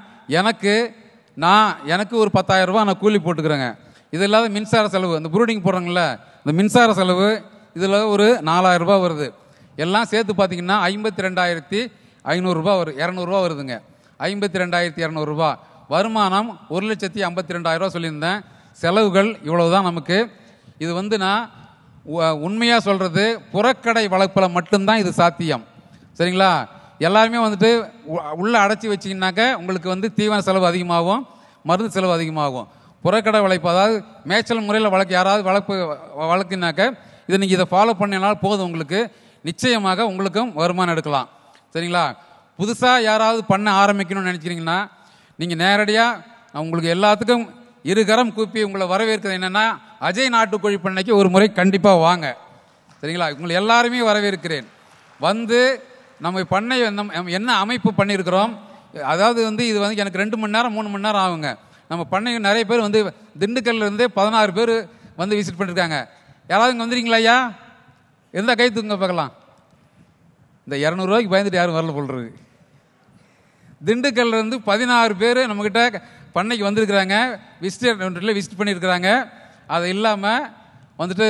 எனக்கு ஒரு 10,000 ரூபா நான் கூலி போட்டுக்கிறேங்க. இது இல்லாத மின்சார செலவு, இந்த ப்ரூடிங் போடுறாங்கல்ல, இந்த மின்சார செலவு இதில் ஒரு 4000 ரூபாய் வருது. எல்லாம் சேர்த்து பார்த்தீங்கன்னா 52,500 ரூபாய் வரும், 200 ரூபா வருதுங்க. 52,200 ரூபாய் வருமானம், 1,52,000 ரூபா சொல்லியிருந்தேன். செலவுகள் இவ்வளவுதான் நமக்கு. இது வந்து நான் உண்மையாக சொல்கிறது, புறக்கடை வளர்ப்பில் மட்டும்தான் இது சாத்தியம். சரிங்களா? எல்லாருமே வந்துட்டு உள்ளே அடைச்சி வச்சிங்கனாக்க உங்களுக்கு வந்து தீவன செலவு அதிகமாகும், மருந்து செலவு அதிகமாகும். புறக்கடை வளர்ப்பு, அதாவது மேய்ச்சல் முறையில் யாராவது வளர்க்குனாக்க இதை நீங்கள் இதை ஃபாலோ பண்ணினால் போதும், உங்களுக்கு நிச்சயமாக உங்களுக்கும் வருமானம் எடுக்கலாம். சரிங்களா? புதுசாக யாராவது பண்ண ஆரம்பிக்கணும்னு நினைக்கிறீங்கன்னா நீங்கள் நேரடியாக உங்களுக்கு எல்லாத்துக்கும் இருகரம் கூப்பி உங்களை வரவேற்கிறது என்னென்னா, அஜய் நாட்டுக்கோழி பண்ணைக்கு ஒரு முறை கண்டிப்பாக வாங்க. சரிங்களா? உங்களை எல்லாருமே வரவேற்கிறேன். வந்து நம்ம பண்ணை என்ன அமைப்பு பண்ணியிருக்கிறோம், அதாவது வந்து இது வந்து எனக்கு 2 மணி நேரம் 3 மணி நேரம் ஆகுங்க. நம்ம பண்ணை நிறைய பேர் வந்து திண்டுக்கல்லேருந்து 16 பேர் வந்து விசிட் பண்ணியிருக்காங்க. யாராவது இங்கே வந்துடுறீங்களா ஐயா? எந்த கை தூங்க பார்க்கலாம். இந்த 200 ரூபாய்க்கு பயந்துட்டு யாரும் வரல போல்றது. திண்டுக்கல்லேருந்து 16 பேர் நம்மக்கிட்ட பண்ணைக்கு வந்திருக்கிறாங்க, விசிட் பண்ணியிருக்கிறாங்க. அது இல்லாமல் வந்துட்டு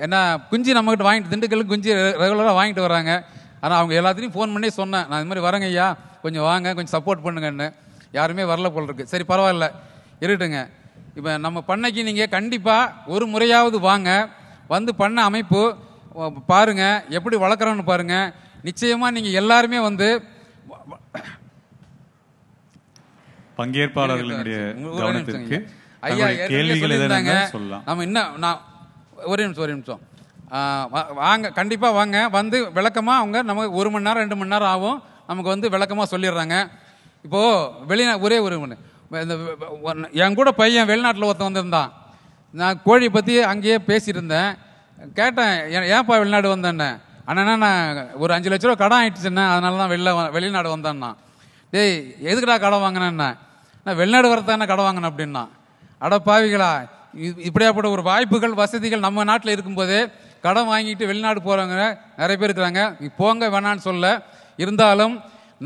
என்ன குஞ்சு நம்மக்கிட்ட வாங்கிட்டு, திண்டுக்கல்லுக்கு குஞ்சு ரெகுலராக வாங்கிட்டு வராங்க. ஆனால் அவங்க எல்லாத்தையும் ஃபோன் பண்ணி சொன்னேன், நான் இது மாதிரி வரேங்க ஐயா, கொஞ்சம் வாங்க, கொஞ்சம் சப்போர்ட் பண்ணுங்கன்னு. யாருமே வரல போல் இருக்கு. சரி பரவாயில்ல, இருட்டுங்க. இப்போ நம்ம பண்ணைக்கு நீங்கள் கண்டிப்பாக ஒரு முறையாவது வாங்க, வந்து பண்ண அமைப்பு பாருங்க, எப்படி வளர்க்குறோன்னு பாருங்க. நிச்சயமாக நீங்கள் எல்லாருமே வந்து பங்கேற்பாளர்களுடைய கவனத்திற்கு ஐயா கேள்விகள் எதுனாங்க சொல்லலாம். நம்ம இன்னும் நான் ஒரு நிமிஷம் வாங்க, கண்டிப்பாக வாங்க. வந்து விளக்கமாக அவங்க நமக்கு 1 மணி நேரம் 2 மணி நேரம் ஆகும், நமக்கு வந்து விளக்கமாக சொல்லிடுறாங்க. இப்போது ஒரே ஒரு இந்த என் கூட பையன் வெளிநாட்டில் ஒருத்தன் வந்திருந்தான். நான் கோழியை பற்றி அங்கேயே பேசிட்டு இருந்தேன். கேட்டேன், ஏன்ப்பா வெளிநாடு வந்தேன்னு. அண்ணா நான் ஒரு 5 லட்ச ரூபா கடன் ஆயிடுச்சுண்ணே, அதனால தான் வெளிநாடு வந்தேன்னா. டேய் எதுக்குடா கடன் வாங்கினேன்னா, நான் வெளிநாடு வரத்தானே கடன் வாங்கினேன் அப்படின்னா. அட பாவிகளா, இப்படியாப்பட்ட ஒரு வாய்ப்புகள் வசதிகள் நம்ம நாட்டில் இருக்கும்போதே கடன் வாங்கிட்டு வெளிநாடு போகிறவங்க நிறைய பேர் இருக்கிறாங்க. போங்க வேணான்னு சொல்ல, இருந்தாலும்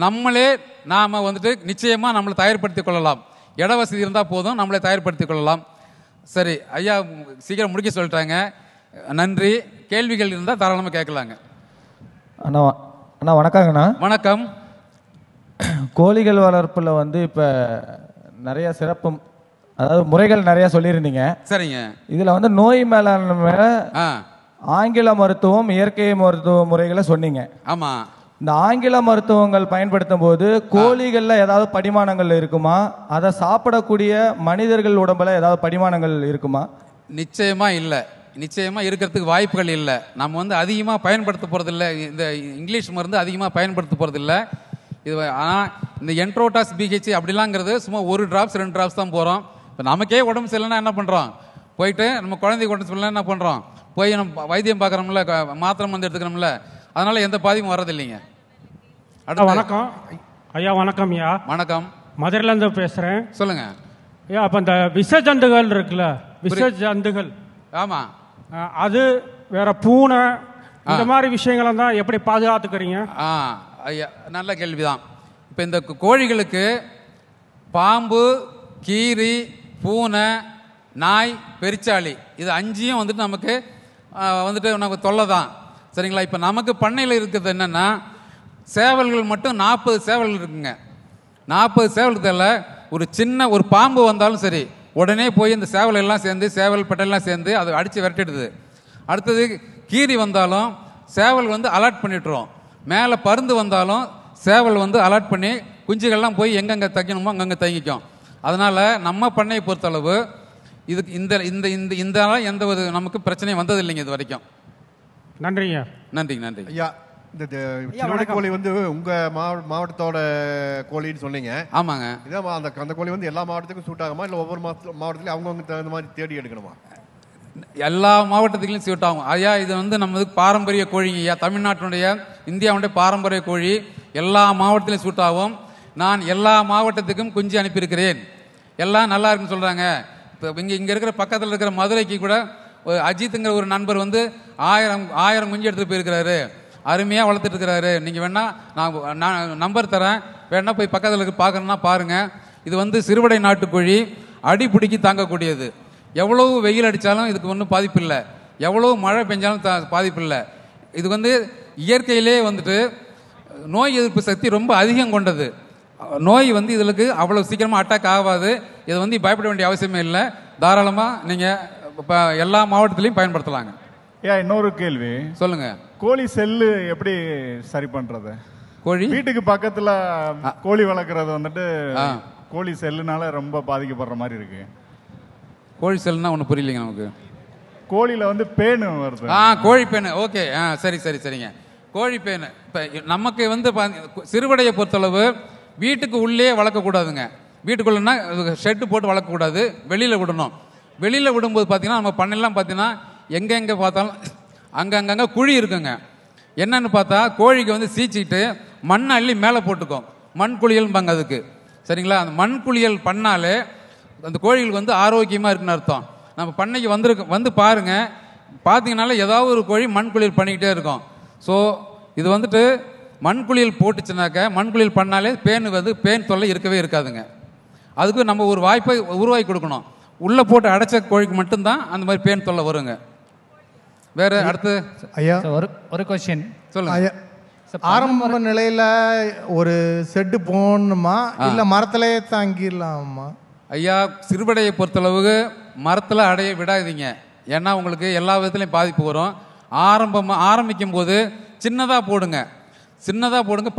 நம்மளே நாம் வந்துட்டு நிச்சயமாக நம்மளை தயார்படுத்திக் கொள்ளலாம். இட வசதி இருந்தால் போதும், நம்மளை தயார்படுத்திக் கொள்ளலாம். சரி ஐயா, சீக்கிரம் முடிக்க சொல்லிட்டாங்க. நன்றி. கேள்விகள் இருந்தால் தாராளமாக கேட்கலாங்க. அண்ணா அண்ணா வணக்கங்கண்ணா. வணக்கம். கோழிகள் வளர்ப்பில் வந்து இப்போ நிறைய சிறப்பு, அதாவது முறைகள் நிறைய சொல்லியிருந்தீங்க. சரிங்க. இதில் வந்து நோய் மேலாண்மை, ஆங்கில மருத்துவம், இயற்கை மருத்துவ முறைகளை சொன்னீங்க. ஆமாம். இந்த ஆங்கில மருத்துவங்கள் பயன்படுத்தும் போது கோழிகளில் ஏதாவது படிமானங்கள் இருக்குமா? அதை சாப்பிடக்கூடிய மனிதர்கள் உடம்புல ஏதாவது படிமானங்கள் இருக்குமா? நிச்சயமா இல்லை, நிச்சயமா இருக்கிறதுக்கு வாய்ப்புகள் இல்லை. நம்ம வந்து அதிகமாக பயன்படுத்த போகிறதில்ல, இந்த இங்கிலீஷ் மருந்து அதிகமாக பயன்படுத்த போகிறதில்ல இது. ஆனால் இந்த என்ட்ரோடாஸ் பிஹெச் அப்படிலாங்கிறது சும்மா 1 டிராப்ஸ் 2 டிராப்ஸ் தான் போகிறோம். இப்போ நமக்கே உடம்பு சரியில்லைன்னா என்ன பண்ணுறோம், போயிட்டு நம்ம குழந்தைக்கு உடம்பு சரியில்லைன்னா என்ன பண்ணுறோம், போய் நம்ம வைத்தியம் பார்க்குறோம்ல, மாத்திரை மருந்து எடுத்துக்கிறோம்ல, அதனால எந்த பாதிப்பும் வரதில்லைங்க. வணக்கம் ஐயா. வணக்கம் ஐயா. வணக்கம். மதுரையிலேருந்து பேசுகிறேன். சொல்லுங்க ஐயா. அப்போ இந்த விஷஜந்துகள் இருக்குல்ல, விஷஜந்துகள், ஆமாம், அது வேற பூனை இந்த மாதிரி விஷயங்களை தான் எப்படி பாதுகாத்துக்கிறீங்க? ஐயா நல்ல கேள்விதான். இப்போ இந்த கோழிகளுக்கு பாம்பு, கீரி, பூனை, நாய், பெருச்சாளி இது 5யும் வந்துட்டு நமக்கு நமக்கு தொல்லை தான். சரிங்களா? இப்போ நமக்கு பண்ணையில் இருக்கிறது என்னென்னா, சேவல்கள் மட்டும் 40 சேவல்கள் இருக்குங்க. 40 சேவல்களில் ஒரு சின்ன ஒரு பாம்பு வந்தாலும் சரி, உடனே போய் இந்த சேவல் எல்லாம் சேர்ந்து, சேவல் பெட்டெல்லாம் சேர்ந்து அதை அடித்து விரட்டிடுது. அடுத்தது கீரி வந்தாலும் சேவல் வந்து அலர்ட் பண்ணிட்டுரும். மேலே பருந்து வந்தாலும் சேவல் வந்து அலர்ட் பண்ணி குஞ்சுகள்லாம் போய் எங்கெங்கே தைக்கணுமோ அங்கங்கே தைக்கும். அதனால் நம்ம பண்ணையை பொறுத்தளவு இதுக்கு இந்த இந்த இந்த இந்த எந்த ஒரு நமக்கு பிரச்சனையும் வந்தது இல்லைங்க இது வரைக்கும். நன்றிங்க. நன்றி நன்றி ஐயா. இந்த சிறுவடை கோழி வந்து உங்க மாவட்டத்தோட கோழின்னு சொன்னீங்க. ஆமாங்க. இதான் அந்த கோழி வந்து எல்லா மாவட்டத்துக்கும் சூட் ஆகுமா, இல்லை ஒவ்வொரு மாவட்டத்திலையும் அவங்கவுங்க தகுந்த மாதிரி தேடி எடுக்கணுமா? எல்லா மாவட்டத்துலையும் சூட் ஆகும் ஐயா. இது வந்து நமது பாரம்பரிய கோழிங்க ஐயா. தமிழ்நாட்டினுடைய, இந்தியாவுடைய பாரம்பரிய கோழி எல்லா மாவட்டத்திலையும் சூட் ஆகும். நான் எல்லா மாவட்டத்துக்கும் குஞ்சு அனுப்பியிருக்கிறேன். எல்லாம் நல்லா இருக்குன்னு சொல்கிறாங்க. இப்போ இங்கே இருக்கிற பக்கத்தில் இருக்கிற மதுரைக்கு கூட அஜித்துங்கிற ஒரு நண்பர் வந்து 1000 குஞ்சு எடுத்துகிட்டு போயிருக்கிறாரு. அருமையாக வளர்த்துட்டு இருக்கிறாரு. நீங்கள் வேணா நான் நம்பர் தரேன், வேணா போய் பக்கத்தில் பார்க்கணுன்னா பாருங்கள். இது வந்து சிறுவடை நாட்டுக்கோழி, அடிப்பிடிக்கி தாங்கக்கூடியது. எவ்வளவு வெயில் அடித்தாலும் இதுக்கு ஒன்றும் பாதிப்பு இல்லை, எவ்வளவு மழை பெஞ்சாலும் பாதிப்பு இல்லை. இது வந்து இயற்கையிலே வந்துட்டு நோய் எதிர்ப்பு சக்தி ரொம்ப அதிகம் கொண்டது. நோய் வந்து இதுக்கு அவ்வளோ சீக்கிரமாக அட்டாக் ஆகாது. இதை வந்து பயப்பட வேண்டிய அவசியமே இல்லை. தாராளமாக நீங்கள் இப்போ எல்லா மாவட்டத்திலையும் பயன்படுத்தலாங்க. இன்னொரு கேள்வி சொல்லுங்க. கோழி செல்லு எப்படி சரி பண்றது? கோழி வீட்டுக்கு பக்கத்துல கோழி வளர்க்கறது வந்துட்டு கோழி செல்லுனால ரொம்ப பாதிக்கப்படுற மாதிரி இருக்கு. கோழி செல்லுனா ஒன்றும் புரியலைங்க நமக்கு. கோழியில வந்து பேனு வருது. கோழி பேனு. ஓகே, சரிங்க. கோழி பேனு இப்போ நமக்கு வந்து சிறுவடையை பொறுத்தளவு வீட்டுக்கு உள்ளே வளர்க்கக்கூடாதுங்க. வீட்டுக்குள்ளனா ஷெட்டு போட்டு வளர்க்கக்கூடாது, வெளியில் விடணும். வெளியில் விடும்போது பார்த்தீங்கன்னா நம்ம பண்ணையெல்லாம் பார்த்தீங்கன்னா எங்கெங்கே பார்த்தாலும் அங்கங்கே குழி இருக்குங்க. என்னன்னு பார்த்தா கோழிக்கு வந்து சீச்சிக்கிட்டு மண் அள்ளி மேலே போட்டுக்கும். மண் குளியல்பாங்க அதுக்கு. சரிங்களா? அந்த மண் குளியல் பண்ணாலே அந்த கோழிகளுக்கு வந்து ஆரோக்கியமாக இருக்குன்னு அர்த்தம். நம்ம பண்ணைக்கு வந்து பாருங்க, பார்த்தீங்கன்னாலே ஏதாவது ஒரு கோழி மண் குளியல் பண்ணிக்கிட்டே இருக்கும். ஸோ இது வந்துட்டு மண் குளியல் போட்டுச்சுனாக்க, மண் குளியல் பண்ணாலே பேன் தொல்லை இருக்கவே இருக்காதுங்க. அதுக்கு நம்ம ஒரு வாய்ப்பை உருவாக்கி கொடுக்கணும். உள்ளே போட்டு அடைச்ச கோழிக்கு மட்டும்தான் அந்த மாதிரி பேன் தொல்லை வருங்க. வேற அடுத்து ஐயா ஒரு கொஸ்டின் சொல்லுங்க. ஆரம்ப நிலையில ஒரு செட்டு போடணுமா இல்ல மரத்திலே தாங்கிடலாமா? ஐயா, சிறுபடையை பொறுத்தளவுக்கு மரத்தில் அடைய விடாதீங்க. ஏன்னா உங்களுக்கு எல்லா விதத்துலையும் பாதிப்பு வரும். ஆரம்பிக்கும் போது சின்னதாக போடுங்க.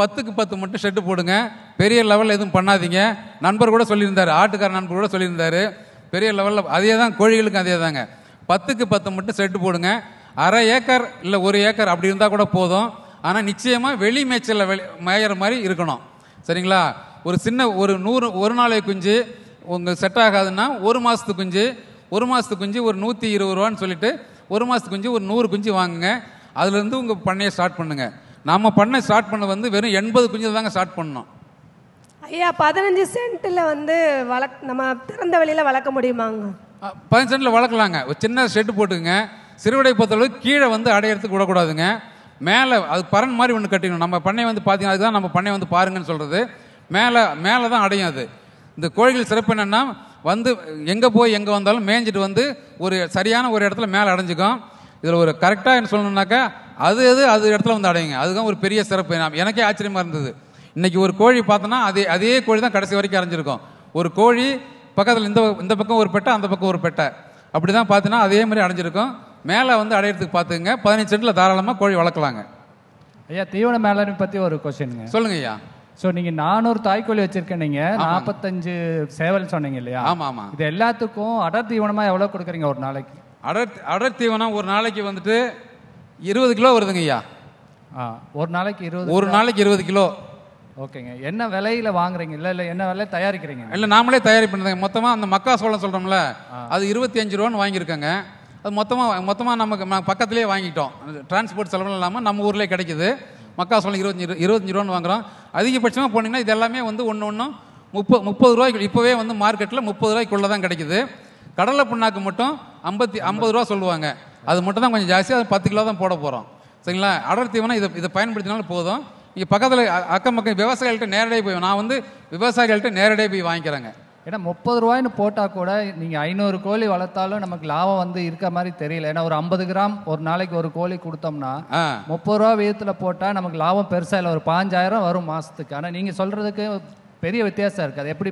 10க்கு 10 மட்டும் ஷெட்டு போடுங்க. பெரிய லெவலில் எதுவும் பண்ணாதீங்க. நண்பர் கூட சொல்லியிருந்தாரு, ஆட்டுக்கார நண்பர் கூட சொல்லியிருந்தாரு, பெரிய லெவலில் அதே தான் கோழிகளுக்கும் அதே தாங்க. 10க்கு 10 மட்டும் ஷெட்டு போடுங்க. அரை ஏக்கர் இல்லை 1 ஏக்கர் அப்படி இருந்தால் கூட போதும். ஆனால் நிச்சயமாக வெளி மேய்ச்சலில் மேயிற மாதிரி இருக்கணும். சரிங்களா? ஒரு சின்ன ஒரு 100 ஒரு நாளைக்கு குஞ்சு உங்களுக்கு செட் ஆகாதுன்னா 1 மாதத்துக்கு குஞ்சு, 1 மாதத்துக்கு குஞ்சு ஒரு 120 ரூபான்னு சொல்லிட்டு 1 மாதத்துக்கு குஞ்சு ஒரு 100 குஞ்சு வாங்குங்க. அதுலேருந்து உங்கள் பண்ணையை ஸ்டார்ட் பண்ணுங்க. நம்ம பண்ணை ஸ்டார்ட் பண்ண வந்து வெறும் 80 குஞ்சு தாங்க ஸ்டார்ட் பண்ணணும். ஐயா, 15 சென்ட்டில் வந்து நம்ம திறந்த வெளியில் வளர்க்க முடியுமாங்க? 15 சென்ட்டில் வளர்க்கலாங்க. ஒரு சின்ன ஷெட்டு போட்டுங்க. சிறுவடை பொறுத்தளவுக்கு கீழே வந்து அடையிறதுக்கு விடக்கூடாதுங்க. மேலே அது பரன் மாதிரி ஒன்று கட்டிக்கணும். நம்ம பண்ணை வந்து பார்த்தீங்கன்னா அதுதான் நம்ம பண்ணை வந்து பாருங்கன்னு சொல்கிறது. மேலே தான் அடையும். அது இந்த கோழிகள் சிறப்பு என்னென்னா வந்து எங்கே வந்தாலும் மேய்ஞ்சிட்டு வந்து ஒரு சரியான ஒரு இடத்துல மேலே அடைஞ்சிக்கும். இதில் ஒரு கரெக்டாக என்ன சொல்லணுன்னாக்கா அது இடத்துல வந்து அடையுங்க. அதுதான் ஒரு பெரிய சிறப்பு. எனக்கே ஆச்சரியமாக இருந்தது. இன்றைக்கி ஒரு கோழி பார்த்தோன்னா அதே கோழி தான் கடைசி வரைக்கும் அடைஞ்சிருக்கும். ஒரு கோழி பக்கத்தில் இந்த பக்கம் ஒரு பெட்டை, அந்த பக்கம் ஒரு பெட்டை, அப்படி தான் பார்த்தீங்கன்னா அதே மாதிரி அடைஞ்சிருக்கும். மேலே வந்து அடையிறதுக்கு பார்த்துங்க. 15 சென்ட்டில் தாராளமாக கோழி வளர்க்கலாங்க. ஐயா, தீவன மேலாண்மை பற்றி ஒரு கொஸ்டின்ங்க. சொல்லுங்க ஐயா. ஸோ நீங்கள் 400 தாய்க்கோழி வச்சிருக்கேன், நீங்கள் 45 சேவல் சொன்னீங்க இல்லையா? ஆமாம். இது எல்லாத்துக்கும் அடர் தீவனமாக எவ்வளோ கொடுக்குறீங்க ஒரு நாளைக்கு? அடர் தீவனம் ஒரு நாளைக்கு வந்துட்டு 20 கிலோ வருதுங்க ஐயா. ஒரு நாளைக்கு 20 கிலோ. ஓகேங்க. என்ன விலையில வாங்குறீங்க? இல்லை என்ன விலை தயாரிக்கிறீங்க? இல்லை, நாமளே தயாரிப்பு. மொத்தமாக அந்த மக்கா சோளம் சொல்கிறோம்ல, அது 25 ரூபான்னு வாங்கியிருக்கேங்க. அது மொத்தமாக நமக்கு பக்கத்துலேயே வாங்கிட்டோம். டிரான்ஸ்போர்ட் செலவு இல்லாமல் நம்ம ஊர்லேயே கிடைக்குது. மக்கா சோளம் 25 ரூபான்னு வாங்குகிறோம். அதிகபட்சமாக போனீங்கன்னா இது எல்லாமே வந்து ஒன்று 30 ரூபாய்க்கு இப்போவே வந்து மார்க்கெட்டில் 30 ரூபாய்க்குள்ளே தான் கிடைக்குது. கடலை புண்ணாக்கு மட்டும் 50 ரூபா சொல்லுவாங்க. அது மட்டும் தான் கொஞ்சம் ஜாஸ்தி. அது 10 கிலோ தான் போட போகிறோம். சரிங்களா? அடர் தீவனம் இதை பயன்படுத்தினாலும் போதும். இங்கே பக்கத்தில் அக்கம் பக்கம் விவசாயிகள்கிட்ட நேரடியாக போய் நான் வந்து விவசாயிகள்கிட்ட நேரடியாக போய் வாங்கிக்கிறேங்க. ஏன்னா 30 ரூபாய்னு போட்டால் கூட நீங்கள் 500 கோழி வளர்த்தாலும் நமக்கு லாபம் வந்து இருக்க மாதிரி தெரியல. ஏன்னா ஒரு 50 கிராம் ஒரு நாளைக்கு ஒரு கோழி கொடுத்தோம்னா 30 ரூபா விதத்தில் போட்டால் நமக்கு லாபம் பெருசாக இல்லை, ஒரு 5000 வரும் மாதத்துக்கு. ஆனால் நீங்கள் சொல்கிறதுக்கு பெரிய வித்தியாசம் இருக்குது. அது எப்படி?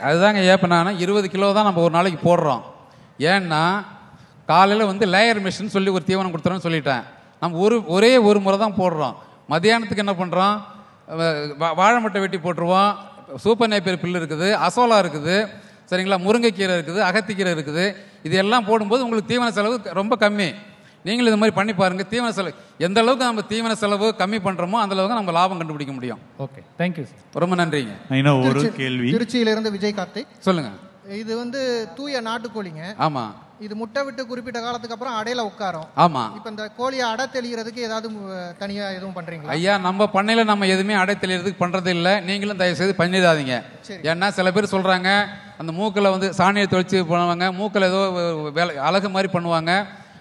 அதுதாங்க ஏப்பனானா 20 கிலோ தான் நம்ம ஒரு நாளைக்கு போடுறோம். ஏன்னா காலையில் வந்து லேயர் மிஷின் சொல்லி ஒரு தீவனம் கொடுத்துறோன்னு சொல்லிட்டேன். நம்ம ஒரே ஒரு முறை தான் போடுறோம். மத்தியானத்துக்கு என்ன பண்ணுறோம், வாழை மட்டை வெட்டி போட்டுருவோம். சூப்பர் நேப்பியர் பில்லு இருக்குது, அசோலா இருக்குது, சரிங்களா, முருங்கைக்கீரை இருக்குது, அகத்திக்கீரை இருக்குது. இது எல்லாம் போடும்போது உங்களுக்கு தீவன செலவு ரொம்ப கம்மி. நீங்களும் இது மாதிரி பண்ணி பாருங்கள். தீவன செலவு எந்த அளவுக்கு நம்ம தீவன செலவு கம்மி பண்ணுறோமோ அந்த அளவுக்கு நம்ம லாபம் கண்டுபிடிக்க முடியும். Okay, thank you. ரொம்ப நன்றிங்க. இன்னும் ஒரு கேள்வி. திருச்சியிலிருந்து விஜய் கார்த்திக். சொல்லுங்க. இது வந்து தூய நாட்டுக்கோழிங்க. ஆமா. இது முட்டை விட்டு குறிப்பிட்ட காலத்துக்கு அப்புறம் அடையில உட்காரும். ஆமா. இப்ப இந்த கோழியை அடை தெளிகிறதுக்கு ஏதாவது தனியா எதுவும் பண்றீங்களா? ஐயா, நம்ம பண்ணையில நம்ம எதுவுமே அடை தெளிகிறதுக்கு பண்றது இல்லை. நீங்களும் தயவு செய்து பண்ணிடாதீங்க. ஏன்னா சில பேர் சொல்றாங்க அந்த மூக்கில் வந்து சாணியை தொழிச்சு பண்ணுவாங்க, மூக்கில் ஏதோ அழகு மாதிரி பண்ணுவாங்க.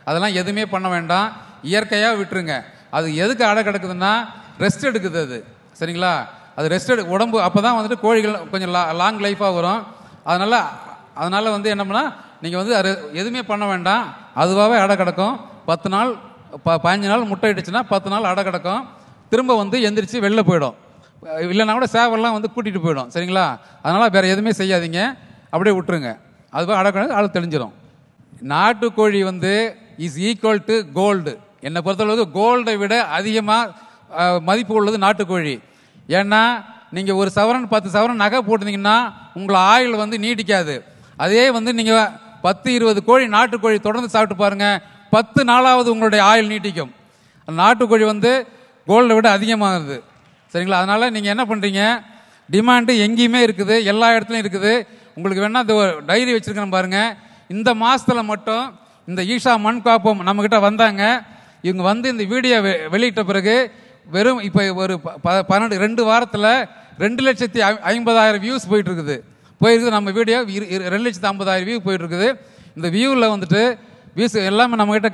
அதெல்லாம் எதுவுமே பண்ண வேண்டாம். இயற்கையாக விட்டுருங்க. அது எதுக்கு அடை கிடக்குதுன்னா ரெஸ்ட் எடுக்குது அது. சரிங்களா? அது ரெஸ்ட் உடம்பு அப்போ தான் வந்துட்டு கோழிகள் கொஞ்சம் லாங் லைஃபாக வரும். அதனால் வந்து என்ன பண்ணால் நீங்கள் வந்து எதுவுமே பண்ண வேண்டாம், அதுவாகவே அடை கிடக்கும். 10 நாள் 15 நாள் முட்டை இட்டுச்சுன்னா 10 நாள் அடை கிடக்கும். திரும்ப வந்து எந்திரிச்சு வெளில போயிடும். இல்லைன்னா கூட சேவல்லாம் வந்து கூட்டிகிட்டு போயிடும். சரிங்களா? அதனால் வேறு எதுவுமே செய்யாதீங்க, அப்படியே விட்டுருங்க. அதுவாக அடை கிடக்கு, அது தெளிஞ்சிடும். நாட்டுக்கோழி வந்து இஸ் ஈக்குவல் டு கோல்டு. என்னை பொறுத்தளவுக்கு கோல்டை விட அதிகமாக மதிப்பு உள்ளது நாட்டுக்கோழி. ஏன்னா நீங்கள் ஒரு சவரன் 10 சவரன் நகை போட்டிருந்தீங்கன்னா உங்களை ஆயுள் வந்து நீடிக்காது. அதே வந்து நீங்கள் 10-20 கோழி நாட்டுக்கோழி தொடர்ந்து சாப்பிட்டு பாருங்கள், 10 நாளாவது உங்களுடைய ஆயுள் நீட்டிக்கும். நாட்டுக்கோழி வந்து கோல்டை விட அதிகமாகுது. சரிங்களா? அதனால் நீங்கள் என்ன பண்ணுறீங்க, டிமாண்டு எங்கேயுமே இருக்குது, எல்லா இடத்துலையும் இருக்குது. உங்களுக்கு வேணால் இந்த டைரி வச்சுருக்கேன் பாருங்கள். இந்த மாதத்தில் மட்டும் இந்த ஈஷா மண் காப்போம் நம்மக்கிட்ட வந்தாங்க. இவங்க வந்து இந்த வீடியோ வெளியிட்ட பிறகு வெறும் இப்போ ஒரு 2 வாரத்தில் 2,50,000 வியூஸ் போயிட்டுருக்குது. நம்ம வீடியோ 2,50,000 வியூ போயிட்டுருக்குது. இந்த வியூவில் வந்துட்டு வியூஸ் எல்லாமே நம்மக்கிட்ட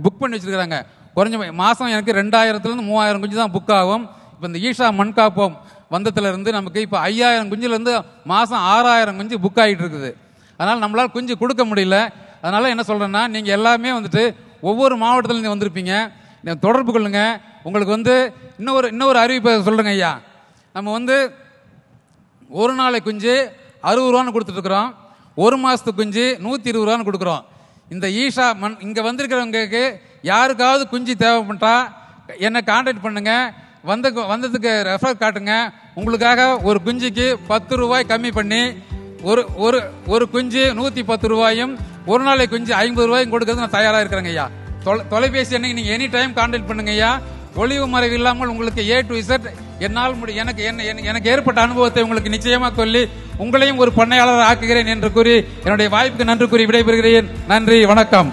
புக் பண்ணி வச்சுருக்கிறாங்க. குறைஞ்ச மாதம் எனக்கு 2,000-3,000 குஞ்சு தான் புக் ஆகும். இப்போ இந்த ஈஷா மண் காப்போம் வந்ததுலேருந்து நமக்கு இப்போ 5,000 குஞ்சுலேருந்து மாதம் 6,000 குஞ்சு புக் ஆகிட்டு இருக்குது. அதனால் நம்மளால் குஞ்சு கொடுக்க முடியல. அதனால் என்ன சொல்கிறேன்னா, நீங்கள் எல்லாமே வந்துட்டு ஒவ்வொரு மாவட்டத்தில் வந்திருப்பீங்க, தொடர்பு கொள்ளுங்க. உங்களுக்கு வந்து இன்னொரு அறிவிப்பை சொல்கிறேங்க ஐயா. நம்ம வந்து ஒரு நாளை குஞ்சு 60 ரூபான்னு கொடுத்துட்ருக்குறோம், 1 மாதத்து குஞ்சு 120 ரூபான்னு கொடுக்குறோம். இந்த ஈஷா மண் இங்கே வந்திருக்கிறவங்களுக்கு யாருக்காவது குஞ்சு தேவைப்பட்டா என்னை கான்டாக்ட் பண்ணுங்க, வந்ததுக்கு ரெஃபர் காட்டுங்க. உங்களுக்காக ஒரு குஞ்சுக்கு 10 ரூபாய் கம்மி பண்ணி ஒரு குஞ்சு 110 ரூபாயும் ஒரு நாளை குஞ்சு 50 ரூபாயும் கொடுக்கறது நான் தயாராக இருக்கிறேங்க ஐயா. தொலைபேசி எண்ணை நீங்கள் எனி டைம் கான்டாக்ட் பண்ணுங்க ஐயா. ஒளிவு மறைவு இல்லாமல் உங்களுக்கு A to Z என்னால் எனக்கு ஏற்பட்ட அனுபவத்தை உங்களுக்கு நிச்சயமாக சொல்லி உங்களையும் ஒரு பண்ணையாளர் ஆக்குகிறேன் என்று கூறி என்னுடைய வாய்ப்புக்கு நன்றி கூறி விடைபெறுகிறேன். நன்றி, வணக்கம்.